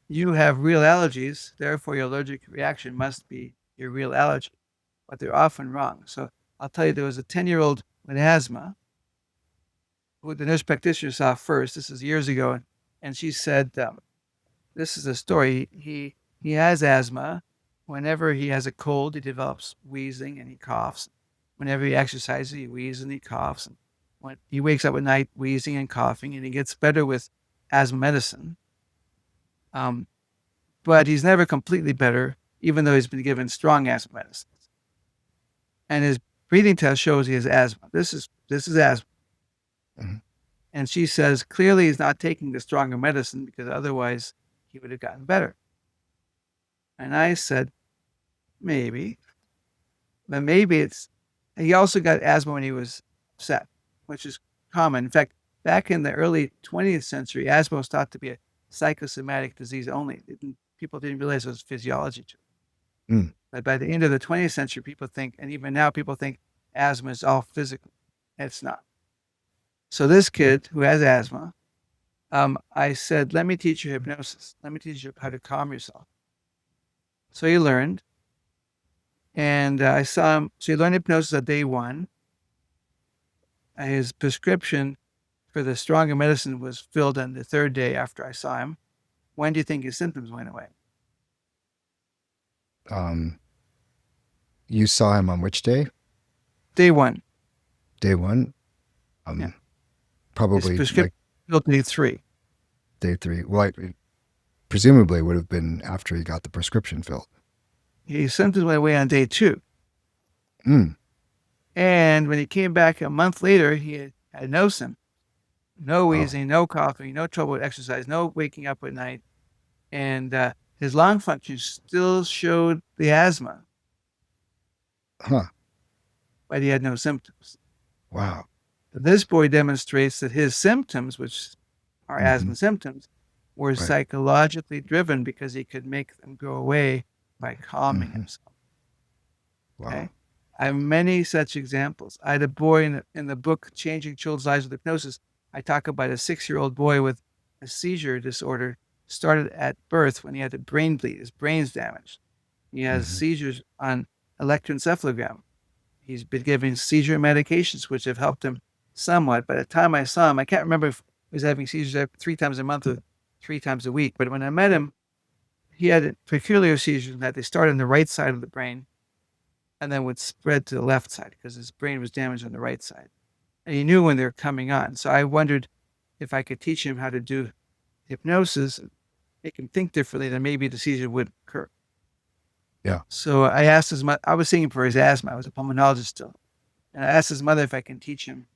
Speaker 2: you have real allergies, therefore your allergic reaction must be your real allergy. But they're often wrong. So I'll tell you, there was a 10-year-old with asthma who the nurse practitioner saw first. This is years ago. And she said, this is a story. He has asthma. Whenever he has a cold, he develops wheezing and he coughs. Whenever he exercises, he wheezes and he coughs. And when he wakes up at night wheezing and coughing, and he gets better with asthma medicine. But he's never completely better, even though he's been given strong asthma medicines. And his breathing test shows he has asthma. This is asthma.
Speaker 1: Mhm.
Speaker 2: And she says, clearly he's not taking the stronger medicine because otherwise he would have gotten better. And I said, maybe. But maybe it's, he also got asthma when he was upset, which is common. In fact, back in the early 20th century, asthma was thought to be a psychosomatic disease only. People didn't realize it was physiology too. But by the end of the 20th century, people think, and even now people think asthma is all physical. It's not. So this kid who has asthma, I said, let me teach you hypnosis. Let me teach you how to calm yourself. So he learned. And I saw him, so he learned hypnosis on day one. His prescription for the stronger medicine was filled on the third day after I saw him. When do you think his symptoms went away?
Speaker 1: You saw him on which day?
Speaker 2: Day one.
Speaker 1: Day one?
Speaker 2: Yeah. His
Speaker 1: Probably
Speaker 2: prescription
Speaker 1: like
Speaker 2: filled day three.
Speaker 1: day three. Well, presumably would have been after he got the prescription filled.
Speaker 2: His symptoms went away on day two.
Speaker 1: Mm.
Speaker 2: And when he came back a month later, he had no symptoms. No wheezing, no coughing, no trouble with exercise, no waking up at night. And his lung function still showed the asthma,
Speaker 1: Huh.
Speaker 2: but he had no symptoms.
Speaker 1: Wow.
Speaker 2: This boy demonstrates that his symptoms, which are asthma symptoms, were psychologically driven because he could make them go away by calming himself.
Speaker 1: Wow.
Speaker 2: Okay? I have many such examples. I had a boy in the book, Changing Children's Lives with Hypnosis. I talk about a 6-year-old boy with a seizure disorder, started at birth when he had a brain bleed. His brain's damaged. He has seizures on electroencephalogram. He's been given seizure medications, which have helped him somewhat. By the time I saw him, I can't remember if he was having seizures 3 times a month or 3 times a week. But when I met him, he had peculiar seizures in that they started on the right side of the brain and then would spread to the left side because his brain was damaged on the right side. And he knew when they were coming on. So I wondered if I could teach him how to do hypnosis, make him think differently, then maybe the seizure would occur.
Speaker 1: Yeah.
Speaker 2: So I asked his mother, I was seeing him for his asthma. I was a pulmonologist still. And I asked his mother if I can teach him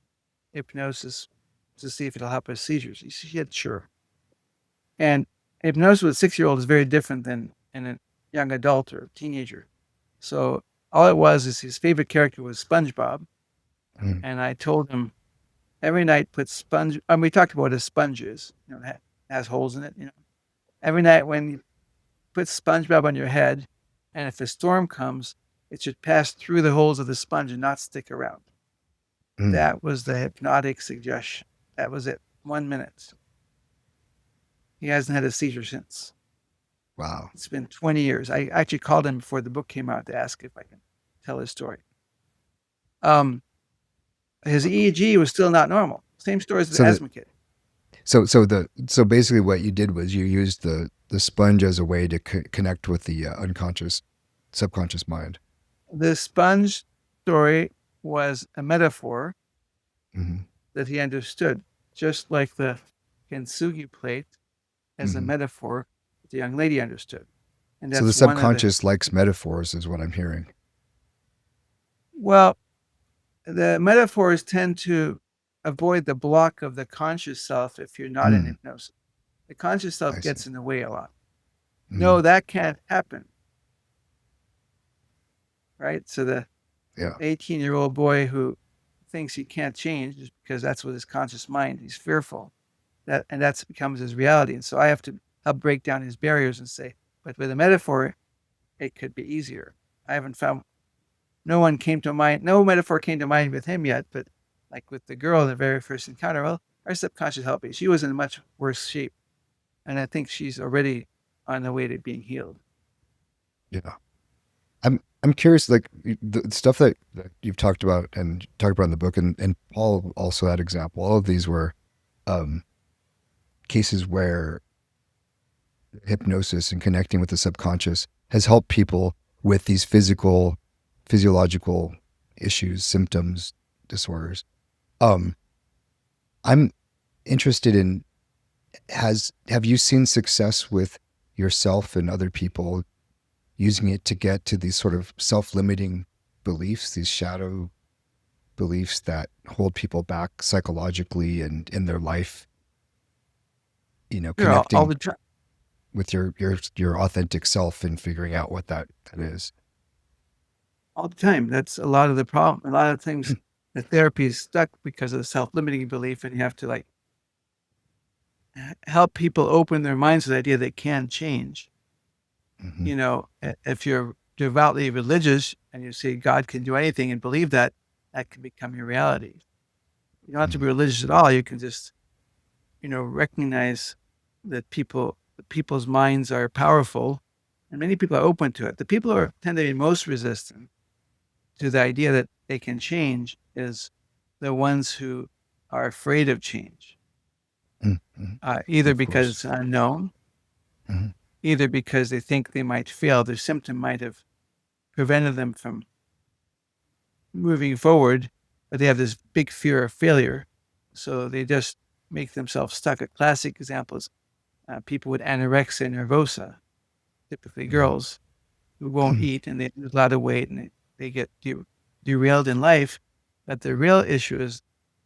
Speaker 2: hypnosis to see if it'll help his seizures. She said, sure. And hypnosis with a 6-year-old is very different than in a young adult or teenager. So all it was is his favorite character was SpongeBob. And I told him every night put sponge, we talked about his sponges, it has holes in it, Every night when you put SpongeBob on your head, and if a storm comes, it should pass through the holes of the sponge and not stick around. That was the hypnotic suggestion. That was it. 1 minute. He hasn't had a seizure since.
Speaker 1: Wow.
Speaker 2: It's been 20 years. I actually called him before the book came out to ask if I can tell his story. His EEG was still not normal. Same story as the asthma kid.
Speaker 1: So basically what you did was you used the sponge as a way to connect with the unconscious, subconscious mind.
Speaker 2: The sponge story was a metaphor that he understood, just like the kintsugi plate as a metaphor that the young lady understood. And that's
Speaker 1: so the subconscious likes metaphors is what I'm hearing.
Speaker 2: Well, the metaphors tend to avoid the block of the conscious self if you're not in hypnosis. The conscious self gets in the way a lot. No, that can't happen. Right? So the 18-year-old boy who thinks he can't change just because that's what his conscious mind, he's fearful. That becomes his reality. And so I have to help break down his barriers and say, but with a metaphor, it could be easier. I haven't found, no metaphor came to mind with him yet, but like with the girl, the very first encounter, well, our subconscious helped me. She was in a much worse shape, and I think she's already on the way to being healed.
Speaker 1: Yeah. I'm curious, like the stuff that you've talked about and talked about in the book, and Paul also had example. All of these were um, cases where hypnosis and connecting with the subconscious has helped people with these physiological issues, symptoms, disorders. Um, I'm interested in have you seen success with yourself and other people using it to get to these sort of self-limiting beliefs, these shadow beliefs that hold people back psychologically and in their life,
Speaker 2: Sure, all
Speaker 1: connecting
Speaker 2: the time.
Speaker 1: with your authentic self and figuring out what that is.
Speaker 2: All the time. That's a lot of the problem. A lot of things, the therapy is stuck because of the self-limiting belief, and you have to like help people open their minds to the idea they can change.
Speaker 1: Mm-hmm.
Speaker 2: If you're devoutly religious and you say God can do anything and believe that, that can become your reality. You don't have to be religious at all. You can just, recognize that people's minds are powerful, and many people are open to it. The people who tend to be most resistant to the idea that they can change is the ones who are afraid of change,
Speaker 1: Mm-hmm.
Speaker 2: either
Speaker 1: Of
Speaker 2: because
Speaker 1: course.
Speaker 2: it's unknown,
Speaker 1: Mm-hmm.
Speaker 2: either because they think they might fail, their symptom might have prevented them from moving forward, but they have this big fear of failure. So they just make themselves stuck. A classic example is people with anorexia nervosa, typically girls who won't
Speaker 1: Mm-hmm.
Speaker 2: eat and they lose a lot of weight and they get derailed in life. But the real issue is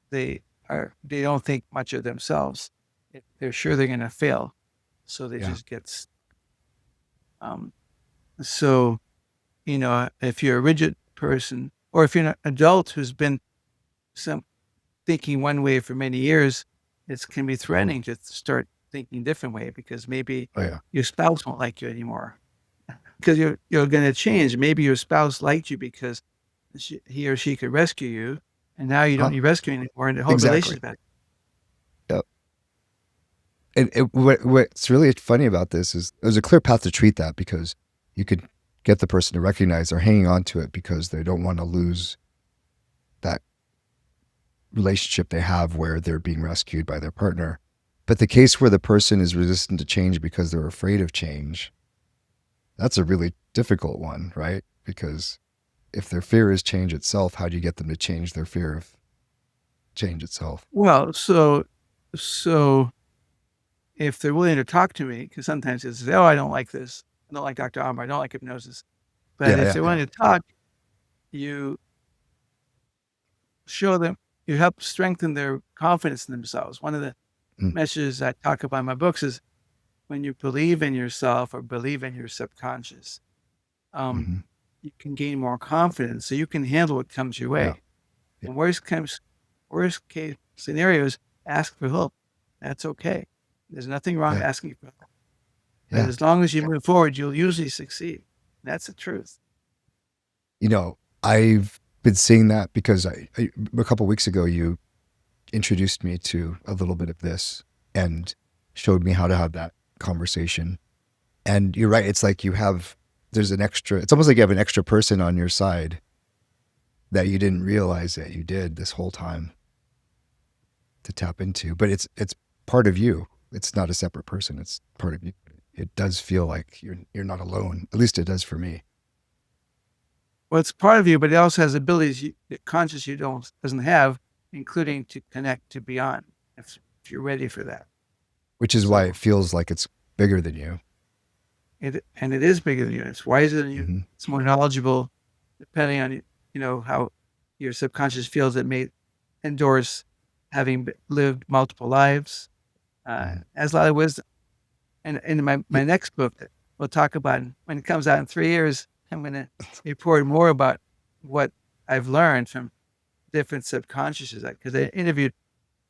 Speaker 2: they don't think much of themselves. They're sure they're going to fail, so they
Speaker 1: Yeah.
Speaker 2: just um. So if you're a rigid person, or if you're an adult who's been some thinking one way for many years, it can be threatening to start thinking a different way because maybe
Speaker 1: Oh yeah.
Speaker 2: your spouse won't like you anymore because you're going to change. Maybe your spouse liked you because he or she could rescue you, and now you don't
Speaker 1: Huh?
Speaker 2: need rescuing anymore, and the whole
Speaker 1: Exactly.
Speaker 2: relationship.
Speaker 1: Yep. And what's really funny about this is there's a clear path to treat that because you could get the person to recognize they're hanging on to it because they don't want to lose that relationship they have where they're being rescued by their partner. But the case where the person is resistant to change because they're afraid of change, that's a really difficult one, right? Because if their fear is change itself, how do you get them to change their fear of change itself?
Speaker 2: Well, so if they're willing to talk to me, because sometimes it's, oh, I don't like this. I don't like Dr. Anbar. I don't like hypnosis. But
Speaker 1: Yeah,
Speaker 2: if
Speaker 1: yeah,
Speaker 2: they're
Speaker 1: yeah.
Speaker 2: willing to talk, you show them, you help strengthen their confidence in themselves. One of the
Speaker 1: Mm,
Speaker 2: messages I talk about in my books is when you believe in yourself or believe in your subconscious, um,
Speaker 1: mm-hmm.
Speaker 2: you can gain more confidence so you can handle what comes your
Speaker 1: Yeah,
Speaker 2: way.
Speaker 1: yeah,
Speaker 2: And worst case scenarios, ask for help. That's okay. There's nothing wrong
Speaker 1: yeah,
Speaker 2: asking for help. But
Speaker 1: yeah.
Speaker 2: as long as you move forward, you'll usually succeed. That's the truth.
Speaker 1: You know, I've been seeing that because a couple of weeks ago you introduced me to a little bit of this and showed me how to have that conversation. And you're right. It's like there's an extra, it's almost like you have an extra person on your side that you didn't realize that you did this whole time to tap into. But it's part of you. It's not a separate person. It's part of you. It does feel like you're not alone. At least it does for me.
Speaker 2: Well, it's part of you, but it also has abilities conscious you doesn't have, including to connect to beyond if you're ready for that.
Speaker 1: Which is why
Speaker 2: So
Speaker 1: it feels like it's bigger than you.
Speaker 2: it is bigger than you. It's wiser than you.
Speaker 1: Mm-hmm.
Speaker 2: It's more knowledgeable, depending on how your subconscious feels. It may endorse having lived multiple lives.
Speaker 1: Mm-hmm.
Speaker 2: Has a lot of wisdom. And in
Speaker 1: Yeah.
Speaker 2: my next book that we'll talk about when it comes out in 3 years, I'm going to report more about what I've learned from different subconsciouses because I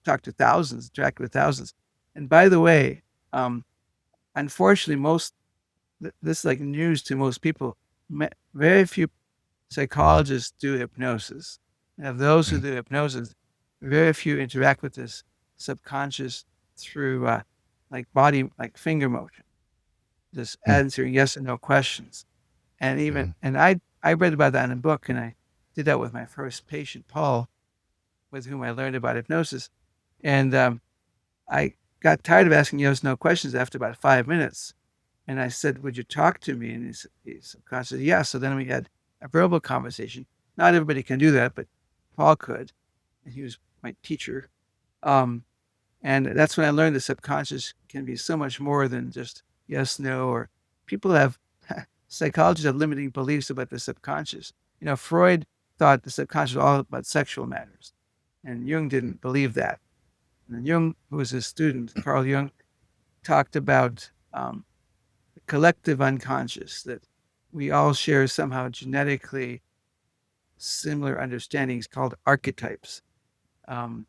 Speaker 2: talked to thousands, interacted with thousands. And by the way, um, unfortunately, this is like news to most people. Very few psychologists do hypnosis. And of those who
Speaker 1: Mm-hmm.
Speaker 2: do hypnosis, very few interact with this subconscious through like body, like finger motion, just
Speaker 1: Mm,
Speaker 2: answering yes and no questions. And even,
Speaker 1: mhm,
Speaker 2: and I read about that in a book, and I did that with my first patient, Paul, with whom I learned about hypnosis. And I got tired of asking yes, no questions after about 5 minutes. And I said, "Would you talk to me?" And he subconsciously said, "Yes." So then we had a verbal conversation. Not everybody can do that, but Paul could. And he was my teacher. Um, and that's when I learned the subconscious can be so much more than just yes, no, or people have psychologists have limiting beliefs about the subconscious. Freud thought the subconscious was all about sexual matters, and Jung didn't believe that. And Jung, who was his student, Carl Jung, talked about the collective unconscious, that we all share somehow genetically similar understandings called archetypes. Um,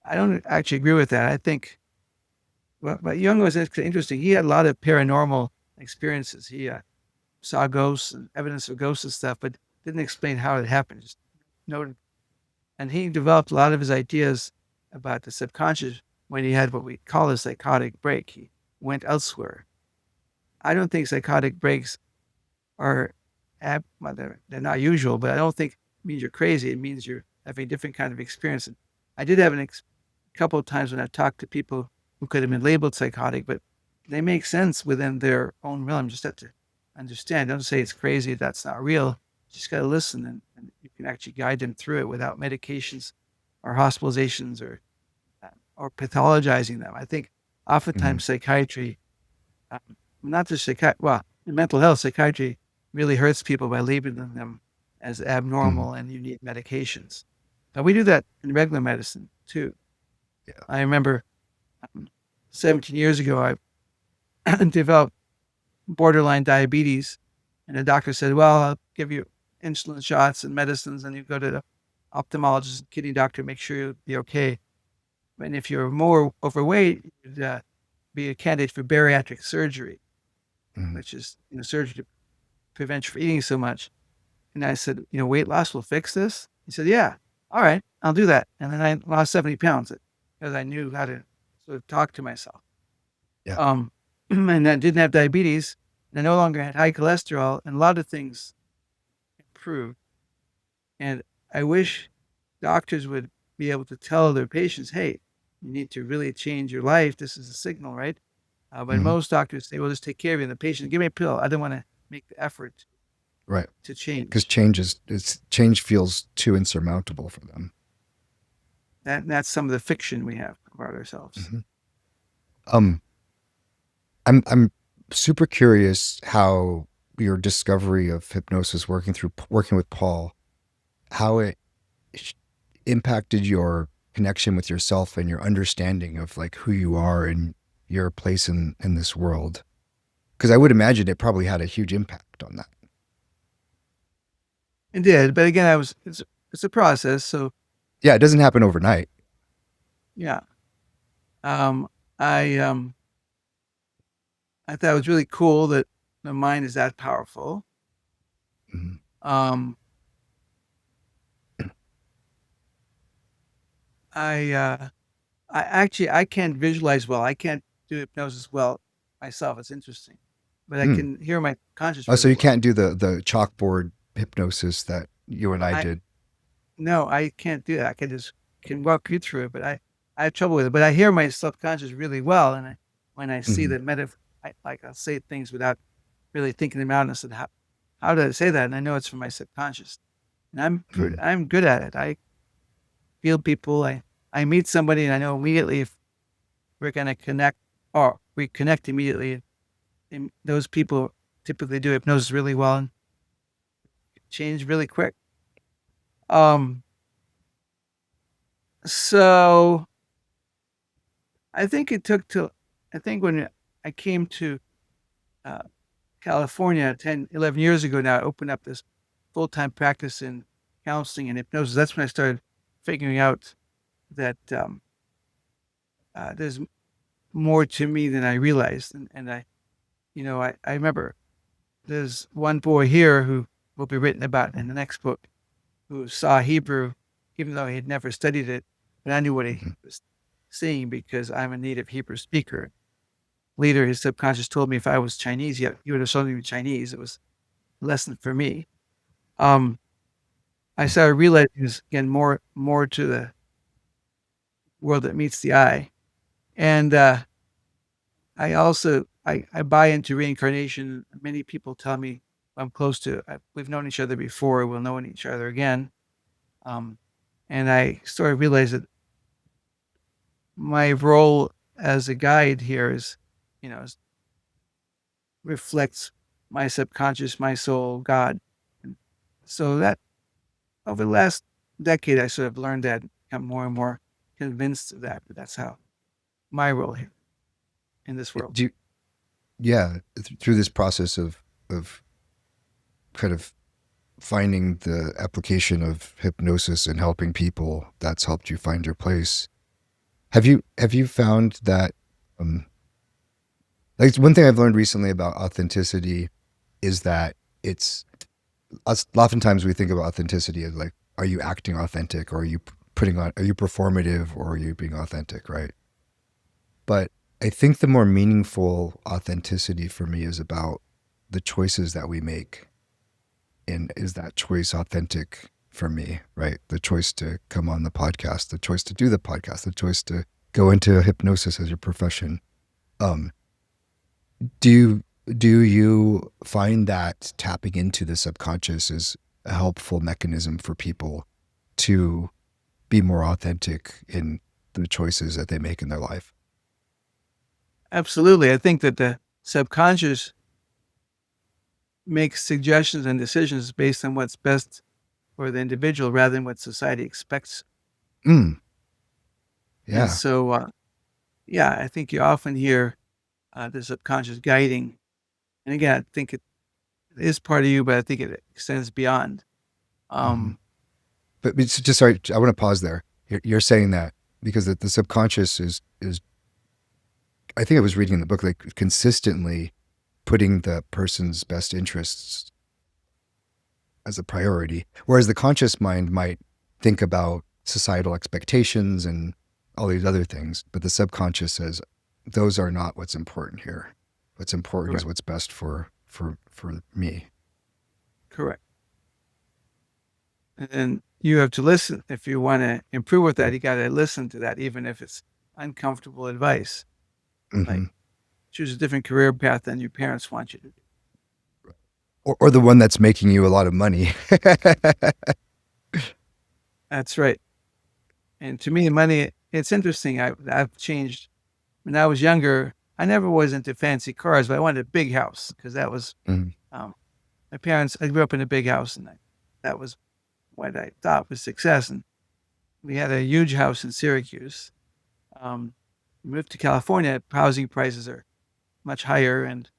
Speaker 2: I don't actually agree with that. I think, well, but Jung was interesting. He had a lot of paranormal experiences. He saw ghosts and evidence of ghosts and stuff, but didn't explain how it happened. Just noted, and he developed a lot of his ideas about the subconscious when he had what we call a psychotic break. He went elsewhere. I don't think psychotic breaks are, well, they're not usual, but I don't think it means you're crazy. It means you're having a different kind of experience. And I did have a couple of times when I talked to people who could have been labeled psychotic, but they make sense within their own realm. Just have to understand. Don't say it's crazy. That's not real. Just got to listen, and you can actually guide them through it without medications or hospitalizations or pathologizing them. I think
Speaker 1: mhm,
Speaker 2: oftentimes psychiatry, um, not just psychiatry, well, in mental health, psychiatry really hurts people by labeling them as
Speaker 1: mhm.
Speaker 2: abnormal and you need medications. But we do that in regular medicine too.
Speaker 1: Yeah.
Speaker 2: I remember, um, 17 years ago, I developed borderline diabetes, and the doctor said, "Well, I'll give you insulin shots and medicines, and you go to the ophthalmologist, kidney doctor, make sure you'll be okay. And if you're more overweight, you'd be a candidate for bariatric surgery,
Speaker 1: Mhm.
Speaker 2: which is surgery to prevent you from eating so much." And I said, "Weight loss will fix this?" He said, "Yeah, all right, I'll do that." And then I lost 70 pounds because I knew how to sort of talk to myself.
Speaker 1: Yeah.
Speaker 2: And I didn't have diabetes, and I no longer had high cholesterol, and a lot of things improved. And I wish doctors would be able to tell their patients, "Hey, you need to really change your life. This is a signal, right?" But
Speaker 1: Mhm.
Speaker 2: most doctors say, "Well, just take care of you." And the patient, "Give me a pill. I don't want to make the effort
Speaker 1: Right.
Speaker 2: to
Speaker 1: Because
Speaker 2: change."
Speaker 1: change feels too insurmountable for them.
Speaker 2: That's some of the fiction we have about ourselves.
Speaker 1: Mhm. Um, I'm super curious how your discovery of hypnosis working with Paul, how it sh- impacted your connection with yourself and your understanding of like who you are and your place in this world. Because I would imagine it probably had a huge impact on that.
Speaker 2: It did, but again, it's a process. So
Speaker 1: Yeah, it doesn't happen overnight.
Speaker 2: yeah, um, I I thought it was really cool that the mind is that powerful.
Speaker 1: Mhm.
Speaker 2: Um, I I can't visualize well. I can't do hypnosis well myself. It's interesting, but I
Speaker 1: Mm.
Speaker 2: can hear my conscious
Speaker 1: Oh, so
Speaker 2: really
Speaker 1: you
Speaker 2: well.
Speaker 1: can't do the chalkboard hypnosis that you and I
Speaker 2: I
Speaker 1: did.
Speaker 2: No, I can't do that. I can walk you through it, but I have trouble with it. But I hear my subconscious really well, and when I see
Speaker 1: Hmm.
Speaker 2: the I'll say things without really thinking them out, and I said, how did I say that? And I know it's from my subconscious, and
Speaker 1: Hmm.
Speaker 2: I'm good at it. I feel people. I meet somebody, and I know immediately if we're gonna connect, or we connect immediately. And those people typically do hypnosis really well and change really quick. Um, so I think it took till I think when I came to uh, California 10, 11 years ago now, I opened up this full-time practice in counseling and hypnosis. That's when I started figuring out that there's more to me than I realized. And I remember there's one boy here who will be written about in the next book who saw Hebrew, even though he had never studied it, but I knew what he
Speaker 1: Hmm.
Speaker 2: was. seeing because I'm a native Hebrew speaker. Later, his subconscious told me if I was Chinese, he would have shown me Chinese. It was a lesson for me. I started realizing this again more to the world that meets the eye, and I buy into reincarnation. Many people tell me I'm close to. We've known each other before. We'll know each other again. Um, and I sort of realized that my role as a guide here is, reflects my subconscious, my soul, God. And so that over the last decade, I sort of learned that, become more and more convinced of that. But that's how my role here in this world.
Speaker 1: Do you, yeah, through this process of kind of finding the application of hypnosis and helping people, that's helped you find your place. Have you found that like one thing I've learned recently about authenticity is that it's oftentimes we think about authenticity as like, are you acting authentic, or are you performative, or are you being authentic, right? But I think the more meaningful authenticity for me is about the choices that we make. And is that choice authentic for me, right? The choice to come on the podcast, the choice to do the podcast, the choice to go into hypnosis as your profession. Um, do you find that tapping into the subconscious is a helpful mechanism for people to be more authentic in the choices that they make in their life?
Speaker 2: Absolutely. I think that the subconscious makes suggestions and decisions based on what's best for the individual rather than what society expects.
Speaker 1: Mm,
Speaker 2: And
Speaker 1: yeah.
Speaker 2: so, yeah, I think you often hear the subconscious guiding. And again, I think it is part of you, but I think it extends beyond.
Speaker 1: Hmm.
Speaker 2: Um,
Speaker 1: But it's just sorry, I want to pause there. You're saying that because the subconscious is I think I was reading in the book, like consistently putting the person's best interests as a priority, whereas the conscious mind might think about societal expectations and all these other things, but the subconscious says those are not what's important here. What's important is
Speaker 2: correct.
Speaker 1: what's best for me.
Speaker 2: Correct. And then you have to listen. If you want to improve with that, you got to listen to that, even if it's uncomfortable advice. Like
Speaker 1: Hmm.
Speaker 2: choose a different career path than your parents want you to do.
Speaker 1: Or the one that's making you a lot of money.
Speaker 2: That's right. And to me, money, it's interesting. I've changed. When I was younger, I never was into fancy cars, but I wanted a big house because that was
Speaker 1: Mhm.
Speaker 2: um, my parents. I grew up in a big house, and that was what I thought was success. And we had a huge house in Syracuse. Um, we moved to California. Housing prices are much higher, and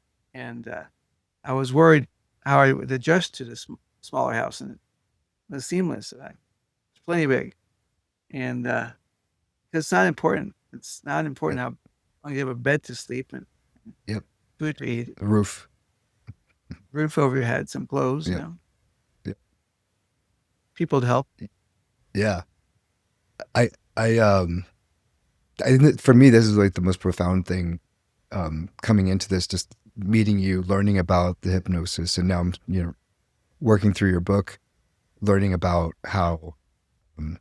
Speaker 2: I was worried how I would adjust to this smaller house, and it was seamless. It's plenty big, and it's not important. It's not important
Speaker 1: Yep.
Speaker 2: how long you have a bed to sleep and
Speaker 1: Yep.
Speaker 2: food to eat,
Speaker 1: The roof.
Speaker 2: roof over your head, some clothes,
Speaker 1: Yep. Yep.
Speaker 2: people to help.
Speaker 1: Yeah. I I um I think that for me this is like the most profound thing coming into this, just meeting you, learning about the hypnosis, and now I'm working through your book, learning about how um,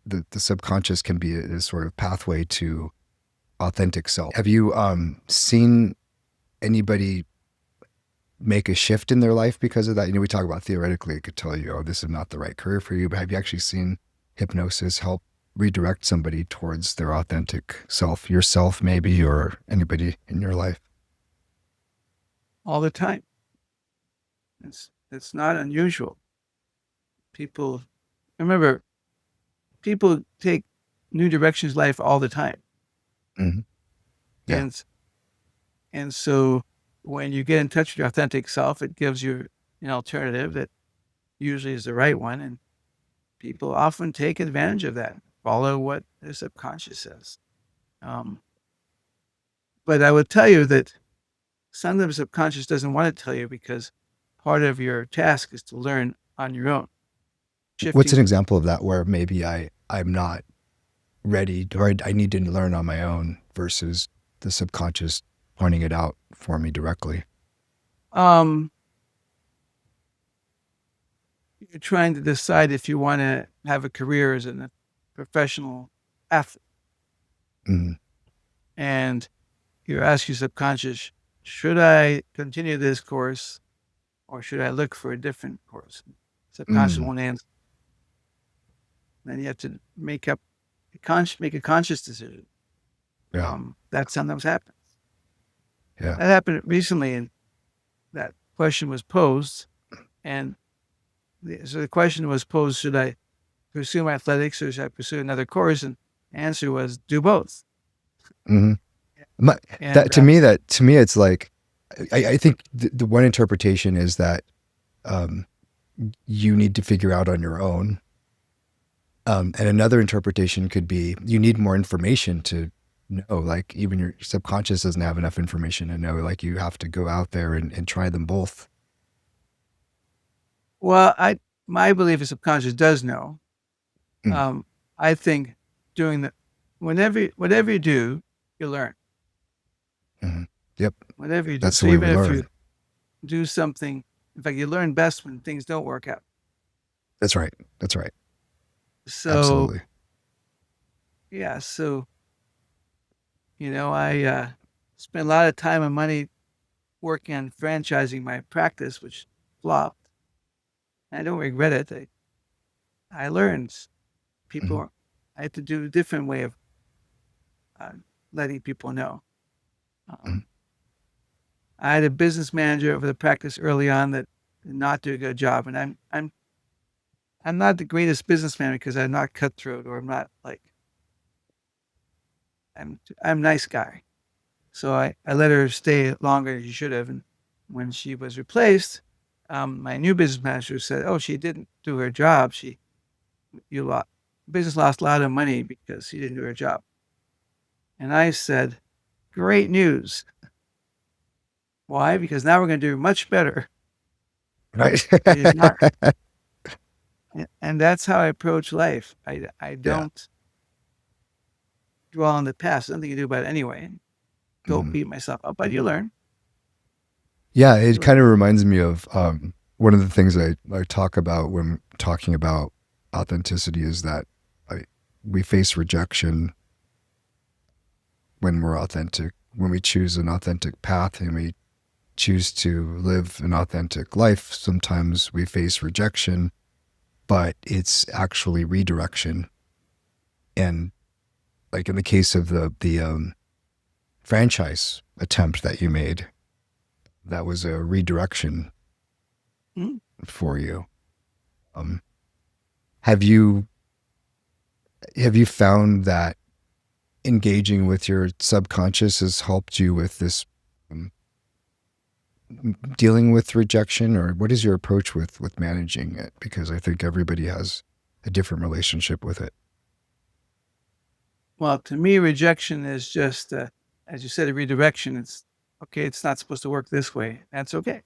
Speaker 1: the subconscious can be a sort of pathway to authentic self. Have you seen anybody make a shift in their life because of that? We talk about theoretically, it could tell you, oh, this is not the right career for you, but have you actually seen hypnosis help redirect somebody towards their authentic self, yourself maybe, or anybody in your life?
Speaker 2: All the time. It's not unusual. People remember people take new directions in life all the time,
Speaker 1: Hmm. Yeah.
Speaker 2: and so when you get in touch with your authentic self, it gives you an alternative that usually is the right one, and people often take advantage of that, follow what their subconscious says. Um, but I would tell you that sometimes the subconscious doesn't want to tell you because part of your task is to learn on your own,
Speaker 1: What's
Speaker 2: shifting
Speaker 1: an example of that where maybe I'm not ready, or I need to learn on my own versus the subconscious pointing it out for me directly.
Speaker 2: Um, you're trying to decide if you want to have a career as a professional athlete,
Speaker 1: Mm-hmm.
Speaker 2: and you ask your subconscious, should I continue this course or should I look for a different course? Subconscious
Speaker 1: Mm,
Speaker 2: won't answer. Then you have to make a conscious decision.
Speaker 1: yeah,
Speaker 2: That sometimes happens.
Speaker 1: yeah.
Speaker 2: That happened recently, and that question was posed, and so the question was posed: should I pursue my athletics or should I pursue another course? And the answer was do both.
Speaker 1: Mm-hmm. My,
Speaker 2: And
Speaker 1: that to me, it's like I think the one interpretation is that um, you need to figure out on your own. And another interpretation could be you need more information to know, like even your subconscious doesn't have enough information to know, like you have to go out there and try them both.
Speaker 2: well, I my belief is subconscious does know.
Speaker 1: Mm,
Speaker 2: Um, I think doing the whatever you do, you learn.
Speaker 1: mhm. Yep.
Speaker 2: Whatever you do.
Speaker 1: That's
Speaker 2: So
Speaker 1: the way we
Speaker 2: even if you
Speaker 1: learn.
Speaker 2: do something, in fact, you learn best when things don't work out.
Speaker 1: That's right. That's right.
Speaker 2: So
Speaker 1: Absolutely.
Speaker 2: yeah, so I spent a lot of time and money working on franchising my practice, which flopped. I don't regret it. I learned
Speaker 1: Hmm.
Speaker 2: people. I had to do a different way of uh, letting people know.
Speaker 1: Hmm.
Speaker 2: Um, I had a business manager over the practice early on that did not do a good job, and I'm not the greatest businessman because I'm not cutthroat or I'm not like I'm a nice guy. So I let her stay longer than she should have. And when she was replaced, my new business manager said, "Oh, she didn't do her job. You lost business lost a lot of money because she didn't do her job." And I said, "Great news. Why? Because now we're going to do much better."
Speaker 1: Right.
Speaker 2: It is not, and that's how I approach life. I
Speaker 1: Yeah.
Speaker 2: don't dwell on the past. Nothing to do about it anyway. Go
Speaker 1: Mhm.
Speaker 2: beat myself up, but you learn.
Speaker 1: Yeah.
Speaker 2: You
Speaker 1: It kind
Speaker 2: learn.
Speaker 1: of reminds me of one of the things I talk about when talking about authenticity is that I, we face rejection when we're authentic, when we choose an authentic path and we choose to live an authentic life. Sometimes we face rejection, but it's actually redirection. And like in the case of the franchise attempt that you made, that was a redirection
Speaker 2: Mm.
Speaker 1: for you. Um, have you have you found that engaging with your subconscious has helped you with this um, dealing with rejection, or what is your approach with managing it? Because I think everybody has a different relationship with it.
Speaker 2: Well, to me, rejection is just, as you said, a redirection. It's okay. It's not supposed to work this way. That's okay.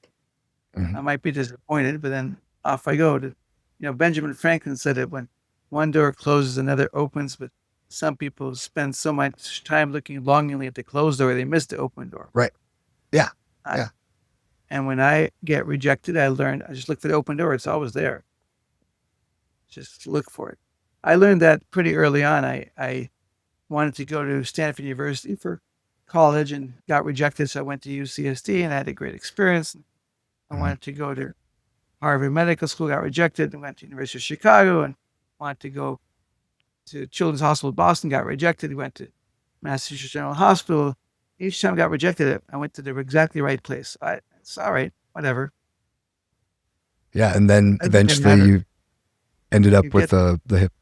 Speaker 1: Hmm.
Speaker 2: I might be disappointed, but then off I go. Benjamin Franklin said it when one door closes, another opens. But some people spend so much time looking longingly at the closed door, they miss the open door.
Speaker 1: Right. Yeah.
Speaker 2: I,
Speaker 1: Yeah.
Speaker 2: and when I get rejected, I learned I just look for the open door. It's always there. Just look for it. I learned that pretty early on. I wanted to go to Stanford University for college and got rejected. So I went to UCSD and I had a great experience. I
Speaker 1: Hmm.
Speaker 2: wanted to go to Harvard Medical School, got rejected, and went to University of Chicago and wanted to go to Children's Hospital of Boston, got rejected. Went to Massachusetts General Hospital. Each time I got rejected, I went to the exactly right place. It's all right, whatever.
Speaker 1: Yeah. And then
Speaker 2: It didn't
Speaker 1: eventually
Speaker 2: matter.
Speaker 1: you ended
Speaker 2: You
Speaker 1: up with
Speaker 2: get,
Speaker 1: the hip.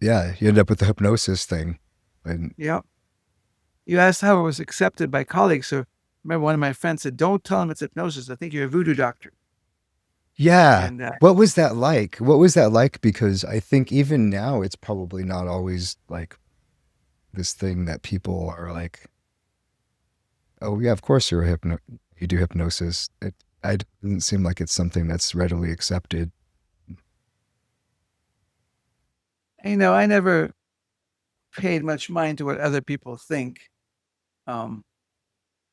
Speaker 1: Yeah. You ended up with the hypnosis thing. And
Speaker 2: you know, you asked how it was accepted by colleagues. So remember one of my friends said, "Don't tell them it's hypnosis. I think you're a voodoo doctor."
Speaker 1: yeah.
Speaker 2: And
Speaker 1: What was that like? What was that like? Because I think even now it's probably not always like this thing that people are like, oh yeah, of course you do hypnosis. It doesn't seem like it's something that's readily accepted.
Speaker 2: I never paid much mind to what other people think. Um,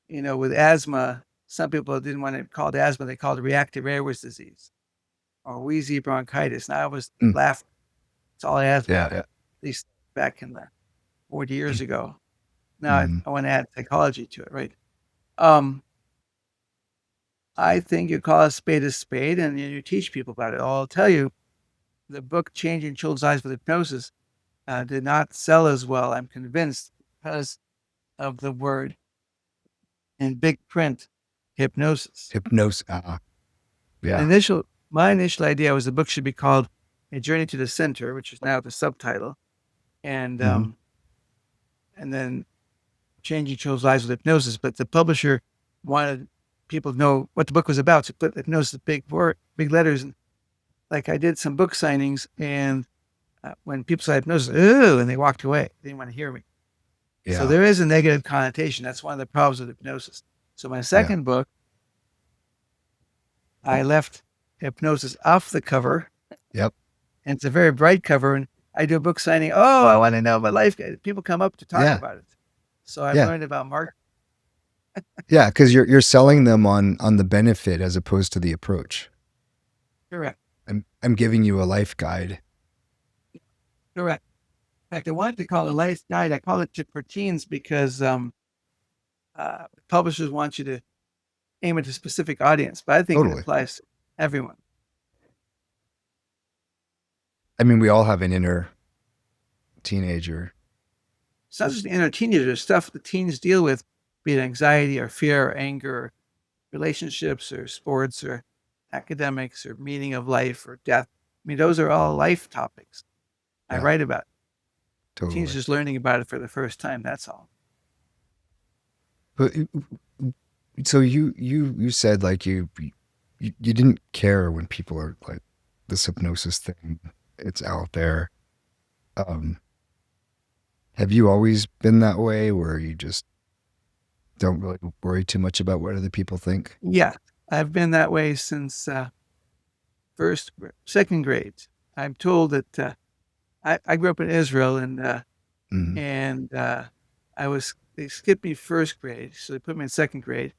Speaker 2: with asthma, some people didn't want it called asthma; they called it reactive airways disease or wheezy bronchitis. And I was
Speaker 1: Mm.
Speaker 2: laughing. It's all asthma,
Speaker 1: Yeah,
Speaker 2: at least back in the 40 years ago. Now
Speaker 1: mm,
Speaker 2: I want to add psychology to it, right? Um, I think you call a spade, and you teach people about it. I'll tell you, the book "Changing Children's Lives with Hypnosis" did not sell as well. I'm convinced because of the word in big print, hypnosis.
Speaker 1: hypnosis. Yeah.
Speaker 2: My initial idea was the book should be called "A Journey to the Center," which is now the subtitle, and
Speaker 1: Hmm.
Speaker 2: and then "Changing Children's Lives with Hypnosis." But the publisher wanted people to know what the book was about, so put hypnosis big letters. And like I did some book signings, and when people said hypnosis, ooh, and they walked away. They didn't want to hear me. So
Speaker 1: Yeah.
Speaker 2: there is a negative connotation. That's one of the problems with hypnosis. So my
Speaker 1: Yeah.
Speaker 2: second book, I left hypnosis off the cover,
Speaker 1: Yep.
Speaker 2: and it's a very bright cover. And I do a book signing. Oh, I want to know my life. People come up to talk
Speaker 1: Yeah.
Speaker 2: about it. So I've
Speaker 1: Yeah.
Speaker 2: learned about marketing.
Speaker 1: Yeah. Because you're selling them on the benefit as opposed to the approach.
Speaker 2: Correct.
Speaker 1: I'm giving you a life guide.
Speaker 2: Correct. In fact, I wanted to call it a life guide. I call it for teens because publishers want you to aim at a specific audience, but I think it
Speaker 1: Totally.
Speaker 2: applies to everyone.
Speaker 1: I mean, we all have an inner teenager.
Speaker 2: It's not just the inner teenager stuff the teens deal with, be it anxiety or fear or anger or relationships or sports or academics or meaning of life or death. I mean, those are all life topics I
Speaker 1: Yeah.
Speaker 2: write about. Teens
Speaker 1: Totally.
Speaker 2: just learning about it for the first time. That's all.
Speaker 1: But so you said like you didn't care when people are like this hypnosis thing. It's out there. Um, have you always been that way, where you just don't really worry too much about what other people think?
Speaker 2: Yeah, I've been that way since second grade. I'm told that I grew up in Israel,
Speaker 1: Mm,
Speaker 2: and they skipped me first grade, so they put me in second grade.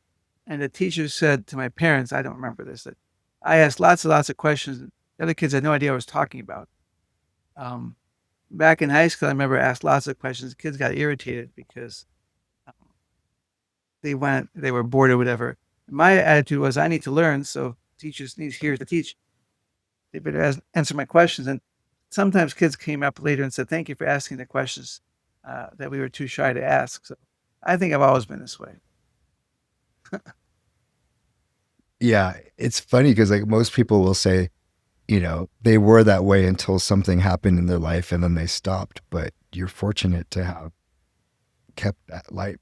Speaker 2: And the teacher said to my parents, I don't remember this, that I asked lots and lots of questions. The other kids had no idea what I was talking about. Um, Back in high school, I remember I asked lots of questions. Kids got irritated because um, they were bored or whatever. My attitude was, I need to learn, so teachers need here to teach. They better answer my questions. And sometimes kids came up later and said, "Thank you for asking the questions that we were too shy to ask." So I think I've always been this way.
Speaker 1: yeah, it's funny because like most people will say, they were that way until something happened in their life and then they stopped. But you're fortunate to have kept that light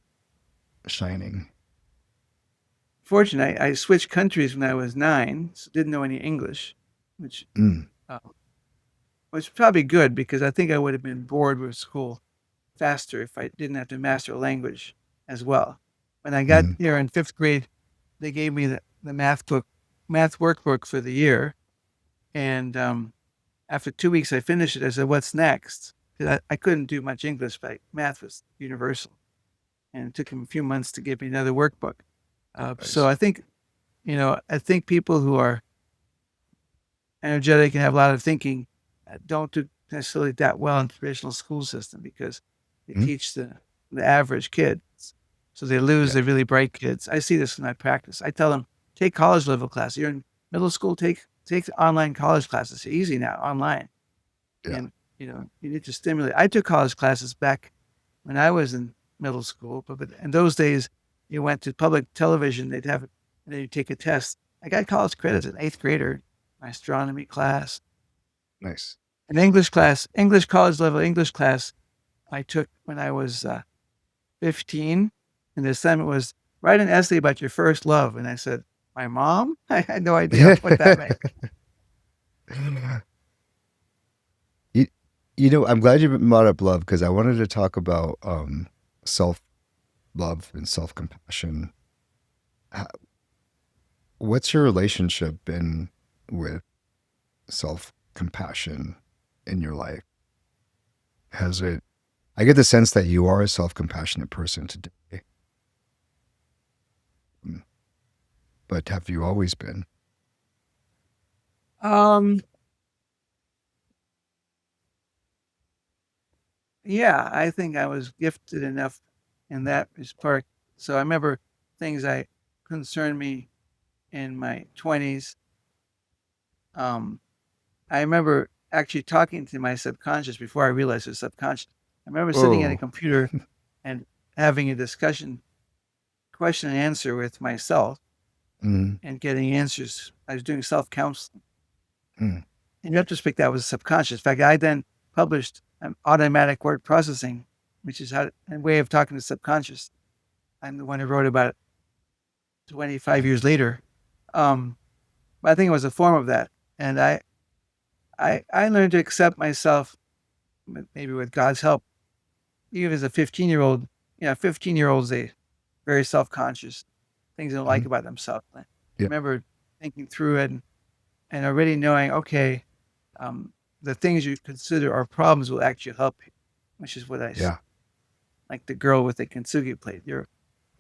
Speaker 1: shining.
Speaker 2: Fortunately, I switched countries when I was 9, so didn't know any English, which
Speaker 1: Mm,
Speaker 2: uh, was probably good because I think I would have been bored with school faster if I didn't have to master a language as well. When I got
Speaker 1: mm,
Speaker 2: here in fifth grade, they gave me the math workbook for the year. And after 2 weeks, I finished it. I said, "What's next?" Because I couldn't do much English, but math was universal. And it took him a few months to give me another workbook. So
Speaker 1: nice.
Speaker 2: I think people who are energetic and have a lot of thinking don't do necessarily that well in the traditional school system because they
Speaker 1: Mm,
Speaker 2: teach the average kids. So they lose
Speaker 1: yeah.
Speaker 2: the really bright kids. I see this in my practice. I tell them, take college level classes. You're in middle school, take online college classes. It's easy now, online.
Speaker 1: Yeah.
Speaker 2: And you need to stimulate. I took college classes back when I was in middle school, but in those days, you went to public television. They'd have it, and then you take a test. I got college credits as an eighth grader, my astronomy class,
Speaker 1: Nice.
Speaker 2: an English class, English college level English class. I took when I was 15, and the assignment was write an essay about your first love. And I said, my mom? I had no idea what that meant.
Speaker 1: you, I'm glad you brought up love because I wanted to talk about self love and self compassion. What's your relationship been with self compassion in your life? Has it I get the sense that you are a self-compassionate person today, but have you always been?
Speaker 2: Um, yeah, I think I was gifted enough in that respect. So I remember things that concerned me in my 20s. Um, I remember actually talking to my subconscious before I realized it was subconscious. I remember sitting at a
Speaker 1: Oh,
Speaker 2: computer and having a discussion, question and answer with myself
Speaker 1: mm,
Speaker 2: and getting answers. I was doing self-counseling.
Speaker 1: mm,
Speaker 2: In retrospect, that was subconscious. In fact, I then published automatic word processing, which is how a way of talking to subconscious. I'm the one who wrote about it 25 years later. But I think it was a form of that. And I learned to accept myself, maybe with God's help, even as a 15-year-old. 15-year-olds, they very self-conscious, things they don't like
Speaker 1: mm,
Speaker 2: about themselves. I
Speaker 1: yeah,
Speaker 2: remember thinking through it and already knowing, okay, um, the things you consider are problems will actually help you, which is what
Speaker 1: yeah,
Speaker 2: like the girl with the kintsugi plate. You're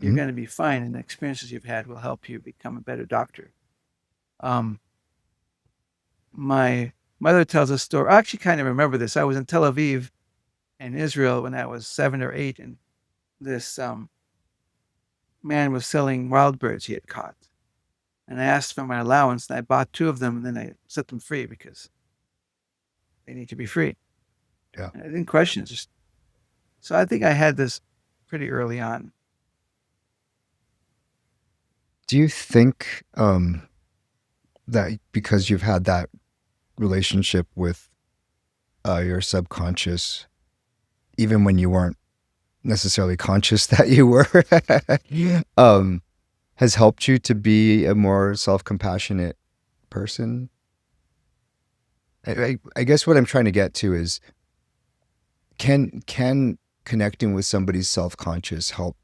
Speaker 1: mm,
Speaker 2: going to be fine, and the experiences you've had will help you become a better doctor. Um, my mother tells a story. I actually kind of remember this. I was in Tel Aviv in Israel when I was 7 or 8, and this man was selling wild birds he had caught. And I asked for my allowance, and I bought 2 of them, and then I set them free because they need to be free.
Speaker 1: yeah.
Speaker 2: And I didn't question it. Just so I think I had this pretty early on.
Speaker 1: Do you think that because you've had that relationship with your subconscious, even when you weren't necessarily conscious that you were, um, has helped you to be a more self-compassionate person? I guess what I'm trying to get to is can connecting with somebody's self-conscious help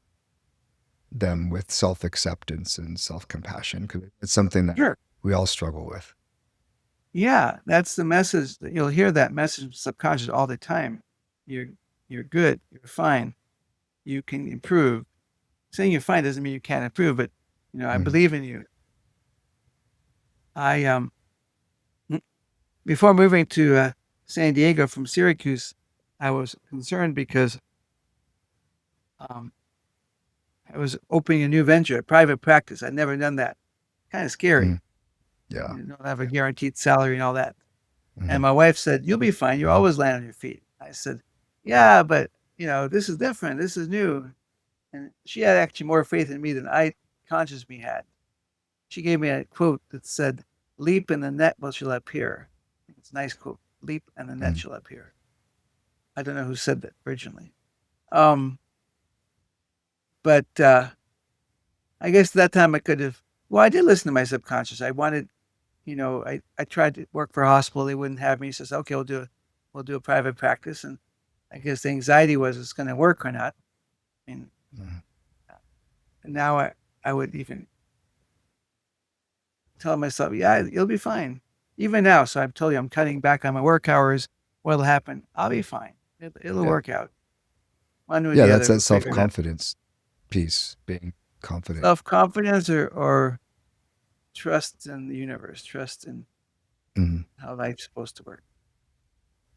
Speaker 1: them with self-acceptance and self-compassion? Because it's something that
Speaker 2: Sure.
Speaker 1: we all struggle with.
Speaker 2: Yeah, that's the message. You'll hear that message from subconscious all the time. You're you're good. You're fine. You can improve. Saying you're fine doesn't mean you can't improve, but I
Speaker 1: Mm,
Speaker 2: believe in you. I before moving to San Diego from Syracuse, I was concerned because um, I was opening a new venture, a private practice. I'd never done that. Kind of scary.
Speaker 1: mm, yeah.
Speaker 2: You don't have a guaranteed salary and all that. And
Speaker 1: Mhm,
Speaker 2: my wife said, "You'll be fine. You always land on your feet." I said, "Yeah, but this is different. This is new." And she had actually more faith in me than I conscious me had. She gave me a quote that said, "Leap and the net shall appear." It's a nice quote. "Leap and the net
Speaker 1: mm,
Speaker 2: shall appear." I don't know who said that originally. Um, but I guess at that time I could have. Well, I did listen to my subconscious. I wanted, I tried to work for a hospital. They wouldn't have me. He says, "Okay, we'll do a private practice." And I guess the anxiety was, it's going to work or not. And
Speaker 1: mm.
Speaker 2: now I would even tell myself, "Yeah, you'll be fine." Even now, so I've told you I'm cutting back on my work hours. What'll happen? I'll be fine. It'll
Speaker 1: Yeah.
Speaker 2: work out. One way or
Speaker 1: Yeah,
Speaker 2: the
Speaker 1: that's
Speaker 2: other,
Speaker 1: that
Speaker 2: we'll figure it out.
Speaker 1: self-confidence piece, being confident
Speaker 2: Self-confidence or trust in the universe, trust in
Speaker 1: mhm,
Speaker 2: how life's supposed to work.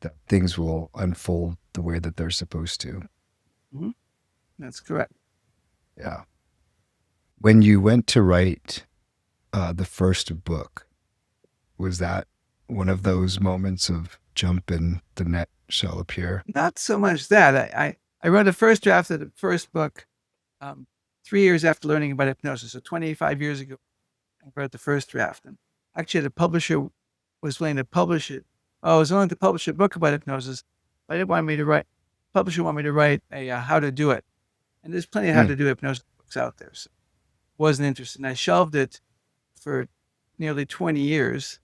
Speaker 1: that things will unfold the way that they're supposed to.
Speaker 2: Mhm. That's correct.
Speaker 1: Yeah. When you went to write the first book, was that one of those moments of jump and the net shall appear?
Speaker 2: Not so much that. I wrote the first draft of the first book 3 years after learning about hypnosis. So 25 years ago, I wrote the first draft. And actually, the publisher was willing to publish it. Oh, I was willing to publish a book about hypnosis, but they wanted me to write. Publisher wanted me to write a how to do it, and there's plenty of how
Speaker 1: Mm,
Speaker 2: to do hypnosis books out there. So wasn't interested. And I shelved it for nearly 20 years,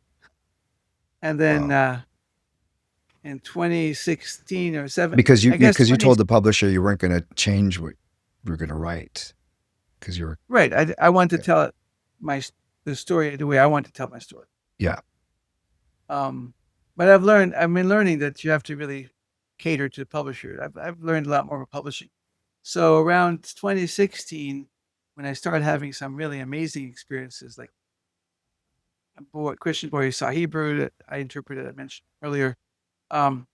Speaker 2: and then
Speaker 1: wow.
Speaker 2: in 2016 or seven,
Speaker 1: Because
Speaker 2: I guess
Speaker 1: you
Speaker 2: 20.
Speaker 1: told the publisher you weren't going to change what you were going to write because you were
Speaker 2: Right. I want to
Speaker 1: yeah.
Speaker 2: tell it my the story the way I want to tell my story.
Speaker 1: Yeah.
Speaker 2: Um, but I've been learning that you have to really. cater to the publisher. I've learned a lot more about publishing. So around 2016, when I started having some really amazing experiences, like Christian Boy Saw Hebrew that I interpreted, I mentioned earlier, um,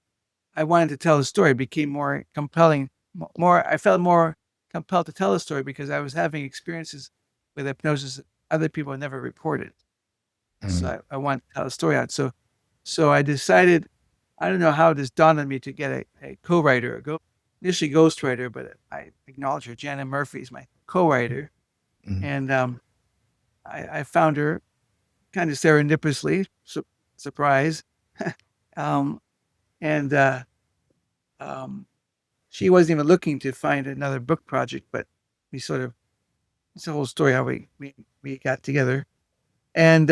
Speaker 2: I wanted to tell a story. It became more compelling. More, I felt more compelled to tell a story because I was having experiences with hypnosis that other people had never reported. So
Speaker 1: Mm,
Speaker 2: I wanted to tell a story out. So I decided, I don't know how this dawned on me to get a co-writer, initially ghostwriter, but I acknowledge her. Janet Murphy is my co-writer,
Speaker 1: mm,
Speaker 2: and I found her kind of serendipitously, surprise, um, and um, she wasn't even looking to find another book project, but we sort of, it's a whole story how we got together. And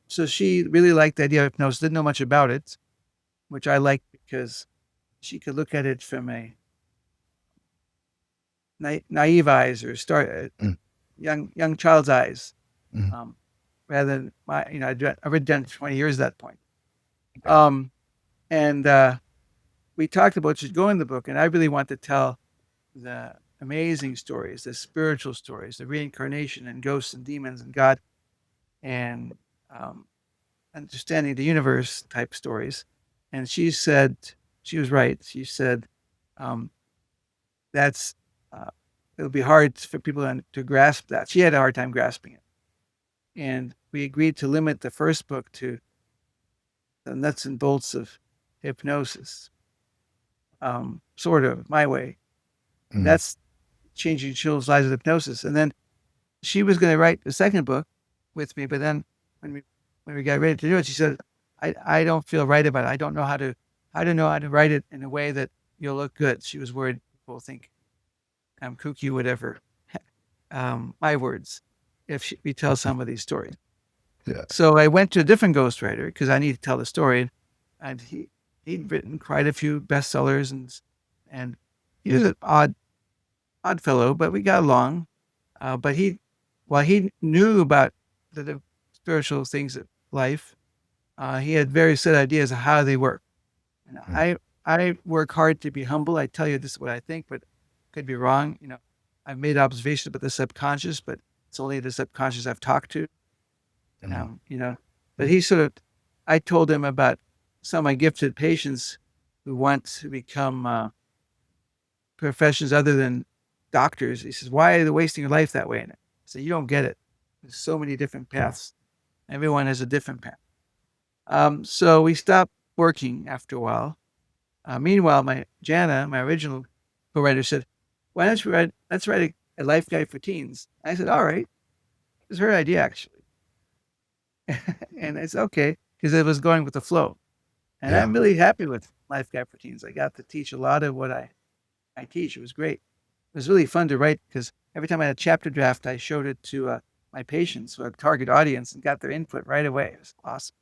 Speaker 2: so she really liked the idea of hypnosis, didn't know much about it, which I liked because she could look at it from a naive eyes or
Speaker 1: mm,
Speaker 2: young child's eyes,
Speaker 1: mm.
Speaker 2: um, rather than I've already done 20 years at that point.
Speaker 1: Yeah.
Speaker 2: Um, and we talked about she'd go in the book, and I really want to tell the amazing stories, the spiritual stories, the reincarnation and ghosts and demons and God and um, understanding the universe type stories. And she said, she was right. She said, um, that's, uh, it'll be hard for people to grasp that. She had a hard time grasping it. And we agreed to limit the first book to the nuts and bolts of hypnosis, sort of my way.
Speaker 1: Mm,
Speaker 2: That's changing children's lives with hypnosis. And then she was going to write the second book with me, but then when we when we got ready to do it, she said, I don't feel right about it. I don't know how to write it in a way that you'll look good." She was worried people think I'm kooky, whatever. My words, if we tell some of these stories.
Speaker 1: yeah.
Speaker 2: So I went to a different ghostwriter because I need to tell the story, and he'd written quite a few bestsellers, and he was an odd fellow, but we got along. But while he knew about the spiritual things of life, he had very set ideas of how they work. And
Speaker 1: Mm,
Speaker 2: I work hard to be humble. I tell you this is what I think, but could be wrong. I've made observations about the subconscious, but it's only the subconscious I've talked to.
Speaker 1: mm,
Speaker 2: You know, but he sort of, I told him about some of my gifted patients who want to become professions other than doctors. He says, "Why are they wasting your life that way?" And I said, "You don't get it. There's so many different paths. Everyone has a different path." So we stopped working after a while. Meanwhile, my original co-writer said, "Why don't you let's write a life guide for teens." I said, "All right." It was her idea, actually. And it's okay because it was going with the flow. And
Speaker 1: yeah.
Speaker 2: I'm really happy with Life Guide for Teens. I got to teach a lot of what I teach. It was great. It was really fun to write because every time I had a chapter draft, I showed it to my patients, or target audience, and got their input right away. It was awesome.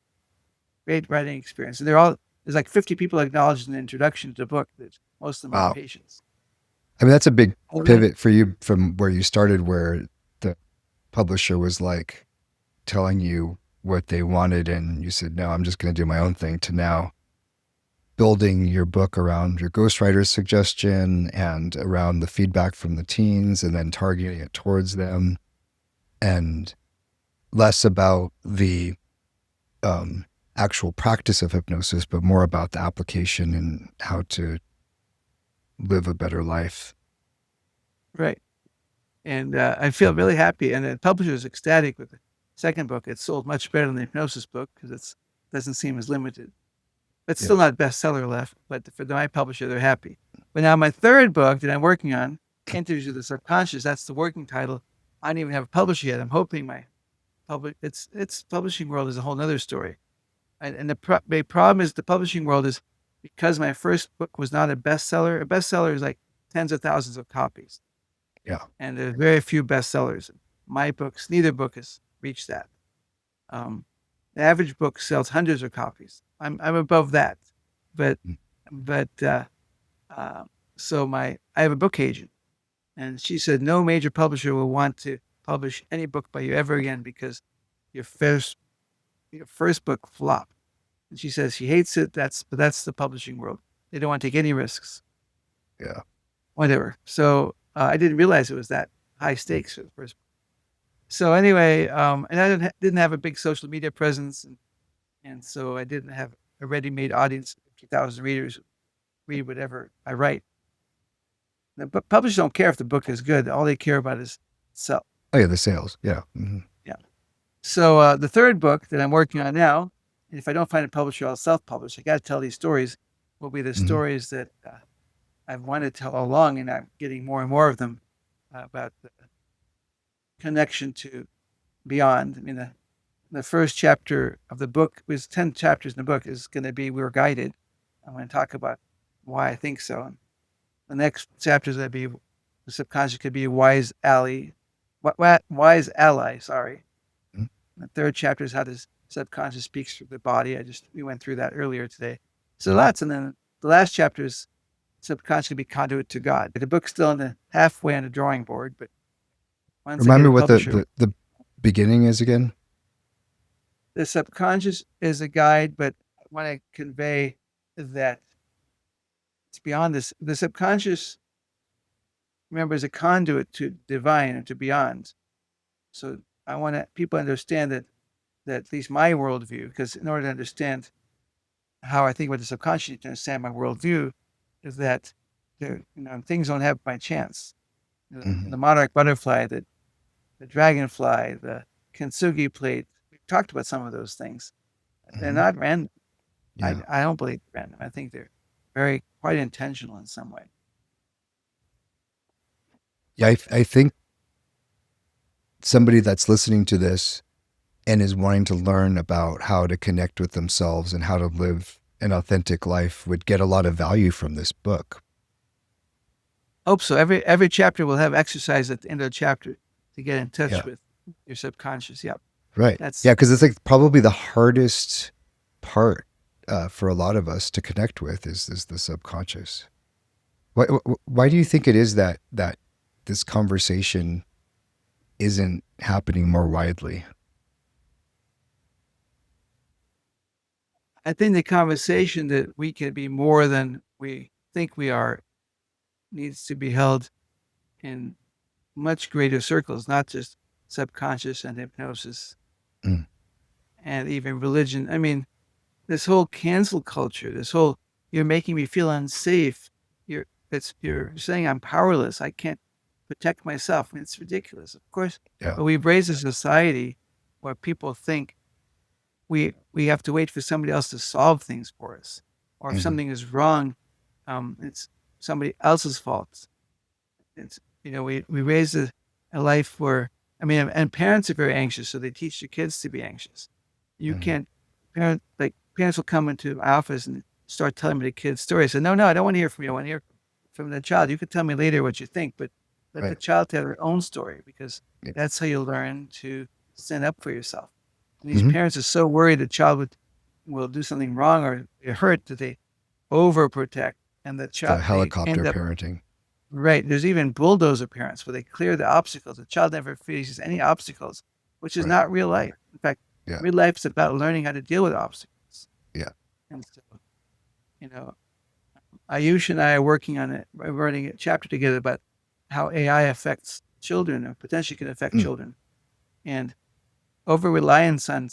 Speaker 2: Great writing experience. And there's like 50 people acknowledged in the introduction to the book. That most of them are
Speaker 1: Wow.
Speaker 2: patients.
Speaker 1: I mean, that's a big
Speaker 2: And then,
Speaker 1: pivot for you from where you started, where the publisher was like telling you what they wanted, and you said, "No, I'm just going to do my own thing," to now building your book around your ghostwriter's suggestion and around the feedback from the teens and then targeting it towards them, and less about the um, actual practice of hypnosis, but more about the application and how to live a better life.
Speaker 2: right. And I feel really happy. And the publisher is ecstatic with the second book. It sold much better than the hypnosis book because it doesn't seem as limited. It's
Speaker 1: Yeah.
Speaker 2: still not bestseller left, but for my publisher, they're happy. But now my third book that I'm working on, Interviews with the Subconscious, that's the working title. I don't even have a publisher yet. I'm hoping my its publishing world is a whole nother story. And the problem is the publishing world is because my first book was not a bestseller. A bestseller is like tens of thousands of copies,
Speaker 1: Yeah.
Speaker 2: and there's very few bestsellers. My books, neither book has reached that. Um, the average book sells hundreds of copies. I'm above that, but
Speaker 1: Mm,
Speaker 2: but uh, so I have a book agent, and she said no major publisher will want to publish any book by you ever again because your first your first book flopped. And she says she hates it. That's the publishing world. They don't want to take any risks,
Speaker 1: Yeah.
Speaker 2: whatever. So I didn't realize it was that high stakes at first. So anyway, and I didn't have a big social media presence, and so I didn't have a ready-made audience, 50,000 readers read whatever I write. But publishers don't care if the book is good. All they care about is sell.
Speaker 1: Oh yeah, the sales. Yeah. Hmm.
Speaker 2: Yeah. So the third book that I'm working on now, and if I don't find a publisher, I'll self-publish. I got to tell these stories. Will be the
Speaker 1: Hmm.
Speaker 2: stories that I've wanted to tell all along, and I'm getting more and more of them about the connection to beyond. I mean, the first chapter of the book was 10 chapters in the book is going to be We're Guided. I'm going to talk about why I think so. And the next chapter is going to be the subconscious could be a wise ally. Wise ally, sorry. The third chapter is how the subconscious speaks through the body. We went through that earlier today. So
Speaker 1: Hmm.
Speaker 2: lots. And then the last chapter is subconscious can be conduit to God. The book's still in the halfway on the drawing board, but once I
Speaker 1: Remind
Speaker 2: get
Speaker 1: me
Speaker 2: a
Speaker 1: what
Speaker 2: publisher,
Speaker 1: the beginning is again.
Speaker 2: the subconscious is a guide, but I want to convey that it's beyond this. The subconscious, remember, is a conduit to divine and to beyond. So I want people to understand that at least my worldview, because in order to understand how I think about the subconscious, you need to understand my worldview, is that things don't happen by chance.
Speaker 1: Hmm.
Speaker 2: The monarch butterfly, the dragonfly, the kintsugi plate. We've talked about some of those things. They're
Speaker 1: Hmm.
Speaker 2: not random.
Speaker 1: Yeah.
Speaker 2: I don't believe they're random. I think they're quite intentional in some way.
Speaker 1: Yeah. I think somebody that's listening to this and is wanting to learn about how to connect with themselves and how to live an authentic life would get a lot of value from this book.
Speaker 2: Hope so. Every chapter will have exercise at the end of the chapter to get in touch
Speaker 1: Yeah.
Speaker 2: with your subconscious. Yep.
Speaker 1: Right.
Speaker 2: That's
Speaker 1: Yeah. Because it's like probably the hardest part for a lot of us to connect with is the subconscious. Why do you think it is that this conversation isn't happening more widely?
Speaker 2: I think the conversation that we can be more than we think we are needs to be held in much greater circles, not just subconscious and hypnosis
Speaker 1: Mm.
Speaker 2: and even religion. I mean, this whole cancel culture, this whole you're making me feel unsafe. You're saying I'm powerless. I can't protect myself. I mean, it's ridiculous, of course.
Speaker 1: Yeah.
Speaker 2: But we've raised a society where people think we have to wait for somebody else to solve things for us, or if
Speaker 1: Hmm.
Speaker 2: something is wrong, it's somebody else's fault. It's we raise a life where and parents are very anxious, so they teach their kids to be anxious. You
Speaker 1: Hmm.
Speaker 2: can't parents will come into my office and start telling me the kid's story. I said, no, I don't want to hear from you. I want to hear from the child. You can tell me later what you think, but let the
Speaker 1: Right.
Speaker 2: child tell their own story because
Speaker 1: Yeah.
Speaker 2: that's how you learn to stand up for yourself. And these
Speaker 1: Hmm.
Speaker 2: parents are so worried the child will do something wrong or get hurt that they overprotect, and
Speaker 1: The
Speaker 2: they
Speaker 1: helicopter
Speaker 2: end up
Speaker 1: parenting.
Speaker 2: right. There's even bulldozer parents where they clear the obstacles. The child never faces any obstacles, which is
Speaker 1: Right.
Speaker 2: not real life. In fact,
Speaker 1: Yeah.
Speaker 2: real life is about learning how to deal with obstacles.
Speaker 1: Yeah.
Speaker 2: And so, you know, Ayush and I are working on it, writing a chapter together about how AI affects children or potentially can affect
Speaker 1: Mm.
Speaker 2: children. And over reliance on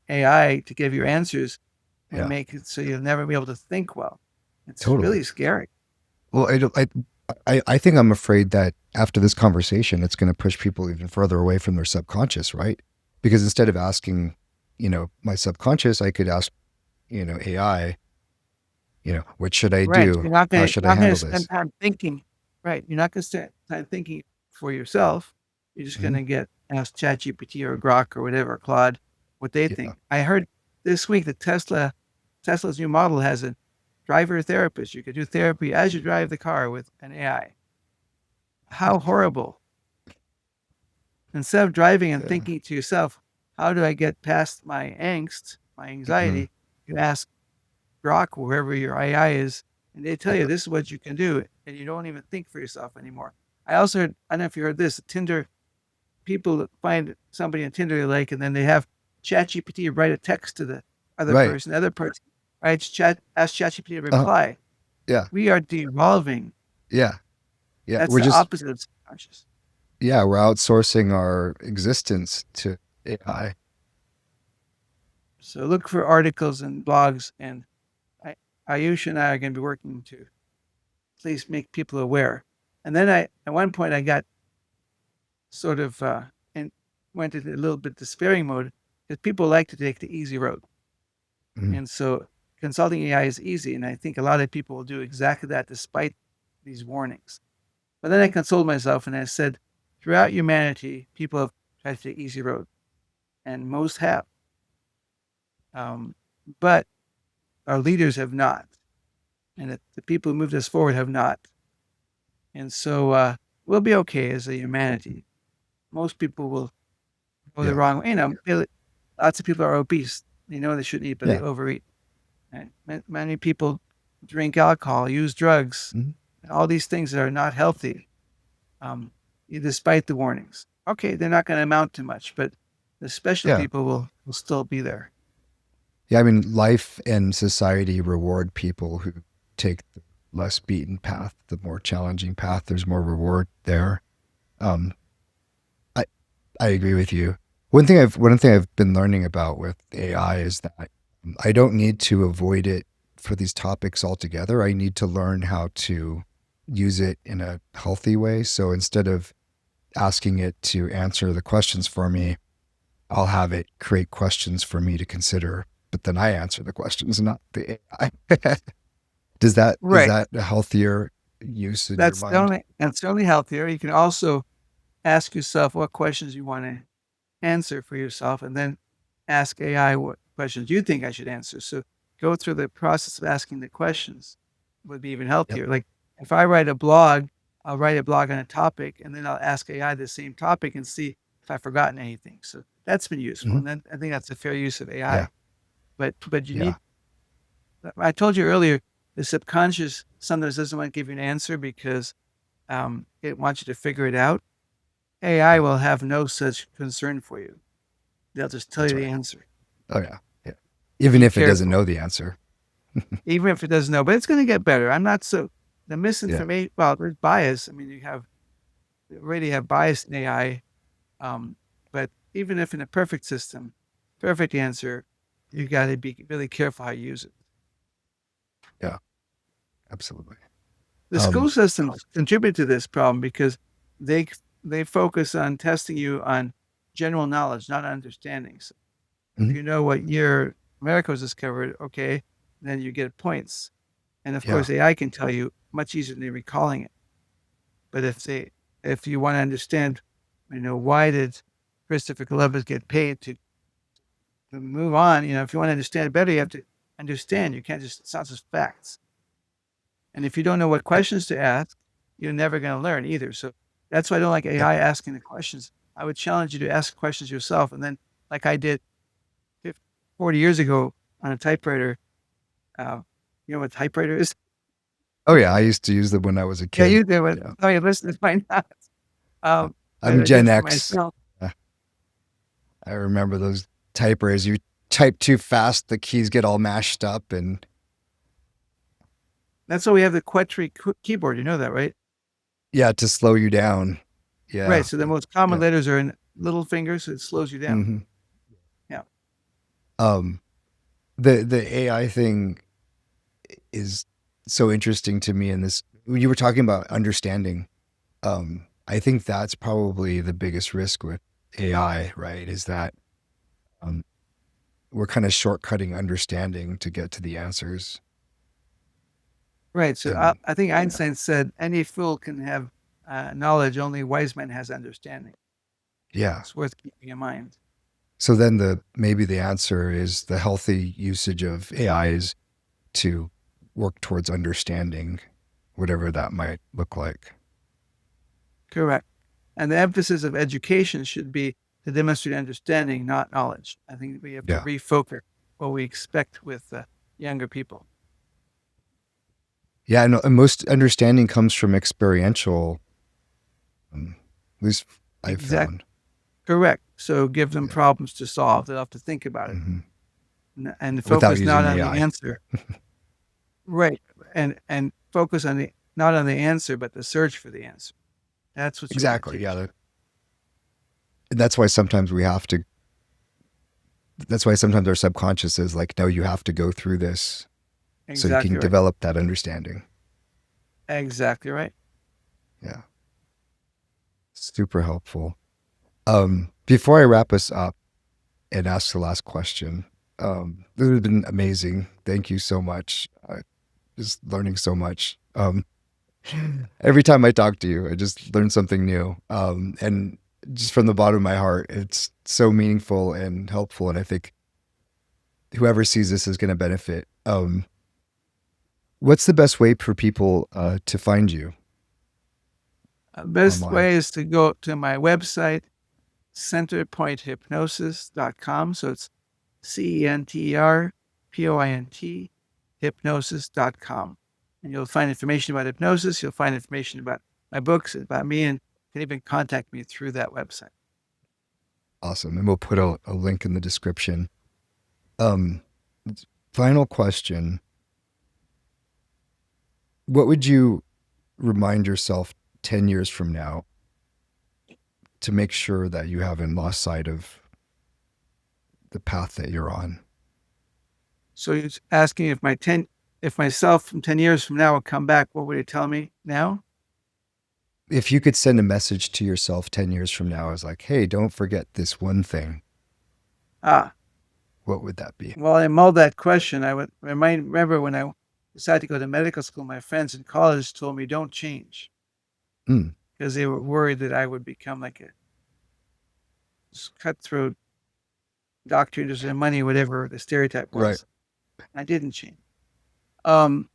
Speaker 2: AI to give you answers will
Speaker 1: Yeah.
Speaker 2: make it so you'll never be able to think well. It's
Speaker 1: Totally.
Speaker 2: really scary.
Speaker 1: Well, I think I'm afraid that after this conversation, it's going to push people even further away from their subconscious, right? Because instead of asking, my subconscious, I could ask, AI, what should I
Speaker 2: Right.
Speaker 1: do?
Speaker 2: You're not
Speaker 1: How
Speaker 2: gonna
Speaker 1: should I handle
Speaker 2: spend
Speaker 1: this?
Speaker 2: time thinking. Right. You're not gonna spend time thinking for yourself. You're just
Speaker 1: Hmm.
Speaker 2: gonna ask ChatGPT or Grok or whatever, Claude, what they
Speaker 1: Yeah.
Speaker 2: think. I heard this week that Tesla's new model has a driver therapist. You could do therapy as you drive the car with an AI. How horrible. Instead of driving and
Speaker 1: Yeah.
Speaker 2: thinking to yourself, how do I get past my angst, my
Speaker 1: Hmm.
Speaker 2: anxiety? You ask Grok, wherever your AI is, and they tell you
Speaker 1: Yeah.
Speaker 2: this is what you can do, and you don't even think for yourself anymore. I also heard, I don't know if you heard this, Tinder, people find somebody on Tinder they like, and then they have ChatGPT write a text to the other
Speaker 1: Right.
Speaker 2: person, ask ChatGPT to
Speaker 1: Uh,
Speaker 2: reply.
Speaker 1: Yeah.
Speaker 2: We are devolving.
Speaker 1: Yeah. Yeah.
Speaker 2: That's
Speaker 1: We're
Speaker 2: the
Speaker 1: just,
Speaker 2: opposite of subconscious.
Speaker 1: yeah, we're outsourcing our existence to AI.
Speaker 2: So look for articles and blogs, and I, Ayush and I are going to be working to at least make people aware. And then at one point, I got sort of and went into a little bit despairing mode because people like to take the easy road.
Speaker 1: Mhm.
Speaker 2: And so consulting AI is easy. And I think a lot of people will do exactly that despite these warnings. But then I consoled myself and I said, throughout humanity, people have tried to take easy road, and most have. Um, but our leaders have not. And the people who moved us forward have not. And so we'll be okay as a humanity. Most people will go the
Speaker 1: Yeah.
Speaker 2: wrong way. Lots of people are obese. They know they shouldn't eat, but they
Speaker 1: Yeah.
Speaker 2: overeat. Right? Many people drink alcohol, use drugs,
Speaker 1: Mhm.
Speaker 2: all these things that are not healthy, um, despite the warnings. Okay, they're not going to amount to much, but the special
Speaker 1: Yeah.
Speaker 2: people will still be there.
Speaker 1: Yeah. I mean, life and society reward people who take the less beaten path, the more challenging path. There's more reward there. Um, I I agree with you. One thing I've been learning about with AI is that I don't need to avoid it for these topics altogether. I need to learn how to use it in a healthy way. So instead of asking it to answer the questions for me, I'll have it create questions for me to consider, but then I answer the questions, not the AI. Is
Speaker 2: Right.
Speaker 1: that a healthier use in your
Speaker 2: That's
Speaker 1: mind?
Speaker 2: the only healthier. You can also ask yourself what questions you want to answer for yourself, and then ask AI what questions you think I should answer. So go through the process of asking the questions would be even
Speaker 1: Yep.
Speaker 2: healthier. Like if I write a blog, I'll write a blog on a topic, and then I'll ask AI the same topic and see if I've forgotten anything. So that's been useful,
Speaker 1: Hmm.
Speaker 2: and then I think that's a fair use of
Speaker 1: Yeah.
Speaker 2: AI. But you
Speaker 1: Yeah.
Speaker 2: need. I told you earlier, the subconscious sometimes doesn't want to give you an answer because it wants you to figure it out. AI
Speaker 1: Yeah.
Speaker 2: will have no such concern for you. They'll just tell
Speaker 1: That's
Speaker 2: you the
Speaker 1: right.
Speaker 2: answer.
Speaker 1: Oh yeah. Yeah.
Speaker 2: So
Speaker 1: Even
Speaker 2: be
Speaker 1: if it doesn't
Speaker 2: careful,
Speaker 1: know the answer.
Speaker 2: even if it doesn't know. But it's going to get better. I'm not so the
Speaker 1: Yeah.
Speaker 2: misinformation. Well, there's bias. I mean, you already have bias in AI. Um, but even if in a perfect system, perfect answer, you got to be really careful how you use it.
Speaker 1: Yeah. Absolutely.
Speaker 2: The school
Speaker 1: Um,
Speaker 2: systems contribute to this problem because they they focus on testing you on general knowledge, not understanding. So if
Speaker 1: mhm.
Speaker 2: you know what year America was discovered, okay, then you get points. And of
Speaker 1: Yeah.
Speaker 2: course, AI can tell you much easier than recalling it. But if you want to understand, why did Christopher Columbus get paid to move on? If you want to understand better, you have to understand. You can't just, it's not just facts. And if you don't know what
Speaker 1: Yeah.
Speaker 2: questions to ask, you're never going to learn either. So that's why I don't like
Speaker 1: Yeah.
Speaker 2: AI asking the questions. I would challenge you to ask questions yourself. And then, like I did 40 years ago on a typewriter, uh, you know what a typewriter is?
Speaker 1: Oh yeah. I used to use them when I was a
Speaker 2: Yeah,
Speaker 1: kid.
Speaker 2: you do it.
Speaker 1: Yeah.
Speaker 2: Oh, your listeners might not.
Speaker 1: Uh,
Speaker 2: But
Speaker 1: I'm
Speaker 2: I did
Speaker 1: Gen
Speaker 2: for
Speaker 1: X.
Speaker 2: myself.
Speaker 1: Uh, I remember those typers. You type too fast, the keys get all mashed up, and
Speaker 2: That's why we have the Quetry keyboard. You know that, right?
Speaker 1: yeah, to slow you down.
Speaker 2: Right.
Speaker 1: Yeah.
Speaker 2: So the most common
Speaker 1: Yeah.
Speaker 2: letters are in little fingers, so it slows you down.
Speaker 1: Hmm.
Speaker 2: Yeah.
Speaker 1: Um, the AI thing is so interesting to me in this. You were talking about understanding. I think that's probably the biggest risk with AI, right? Is that um, we're kind of shortcutting understanding to get to the answers.
Speaker 2: Right. So
Speaker 1: And
Speaker 2: I think
Speaker 1: yeah,
Speaker 2: Einstein said any fool can have knowledge, only a wise man has understanding.
Speaker 1: yeah.
Speaker 2: It's worth keeping in mind.
Speaker 1: So then maybe the answer is the healthy usage of AI is to work towards understanding whatever that might look like.
Speaker 2: Correct. And the emphasis of education should be to demonstrate understanding, not knowledge. I think we have to
Speaker 1: Yeah.
Speaker 2: refocus what we expect with younger people.
Speaker 1: Yeah. And most understanding comes from experiential, at least I've
Speaker 2: Exact.
Speaker 1: found.
Speaker 2: Correct. So give them
Speaker 1: Yeah.
Speaker 2: problems to solve. They'll have to think about it
Speaker 1: Hmm.
Speaker 2: and
Speaker 1: Without
Speaker 2: focus not
Speaker 1: using
Speaker 2: on the
Speaker 1: AI.
Speaker 2: answer. Right. And focus on the not on the answer, but the search for the answer. That's what you want to
Speaker 1: Exactly.
Speaker 2: teach.
Speaker 1: Yeah. And that's why sometimes that's why sometimes our subconscious is like, no, you have to go through this so you can
Speaker 2: Exactly right.
Speaker 1: develop that understanding.
Speaker 2: Exactly right.
Speaker 1: Yeah. Super helpful. Before I wrap us up and ask the last question, this has been amazing. Thank you so much. Just learning so much. Every time I talk to you, I just learn something new. And just from the bottom of my heart, it's so meaningful and helpful. And I think whoever sees this is going to benefit. What's the best way for people to find you
Speaker 2: Best
Speaker 1: online?
Speaker 2: way is to go to my website, centerpointhypnosis.com. So it's CENTERPOINT, hypnosis.com. And you'll find information about hypnosis. You'll find information about my books, about me, and you can even contact me through that website.
Speaker 1: Awesome. And we'll put a link in the description. Um, Final question. What would you remind yourself 10 years from now to make sure that you haven't lost sight of the path that you're on?
Speaker 2: So you're asking if myself from 10 years from now will come back, what would it tell me now?
Speaker 1: If you could send a message to yourself 10 years from now, as like, hey, don't forget this one thing,
Speaker 2: Ah,
Speaker 1: what would that be?
Speaker 2: well, I mulled that question. Remember when I decided to go to medical school, my friends in college told me don't change
Speaker 1: Mm,
Speaker 2: because they were worried that I would become like a cutthroat doctor interested in money, whatever the stereotype
Speaker 1: right.
Speaker 2: was. I didn't change. Um,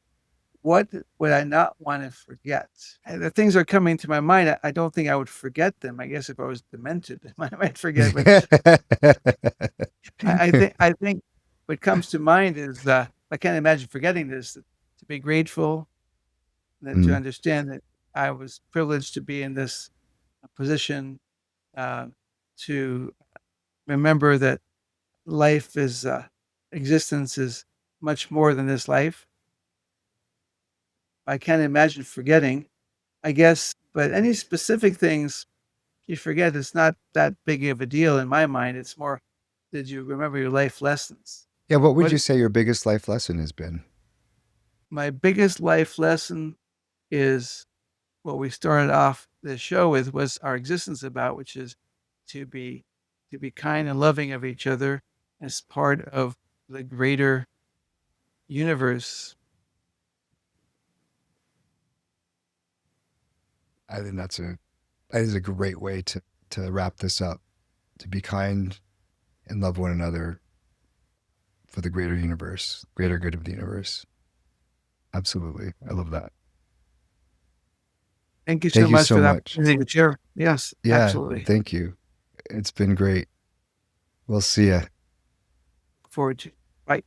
Speaker 2: what would I not want to forget? And the things are coming to my mind. I don't think I would forget them. I guess if I was demented, I might forget. But I think what comes to mind is I can't imagine forgetting this. To be grateful, that to
Speaker 1: Mm,
Speaker 2: understand that I was privileged to be in this position, uh, to remember that life is existence is much more than this life. I can't imagine forgetting, I guess, but any specific things you forget, it's not that big of a deal in my mind. It's more, did you remember your life lessons?
Speaker 1: yeah. What would
Speaker 2: What
Speaker 1: you say your biggest life lesson has been?
Speaker 2: my biggest life lesson is what we started off the show with was our existence about, which is to be to be kind and loving of each other as part of the greater universe.
Speaker 1: I think that is a great way to wrap this up. To be kind and love one another for the greater universe, greater good of the universe. Absolutely. I love that.
Speaker 2: Thank you so
Speaker 1: Thank you
Speaker 2: much
Speaker 1: so
Speaker 2: for that
Speaker 1: much.
Speaker 2: opportunity to share. Yes,
Speaker 1: Yeah,
Speaker 2: absolutely.
Speaker 1: thank you. It's been great. We'll see ya.
Speaker 2: Look forward to. Bye.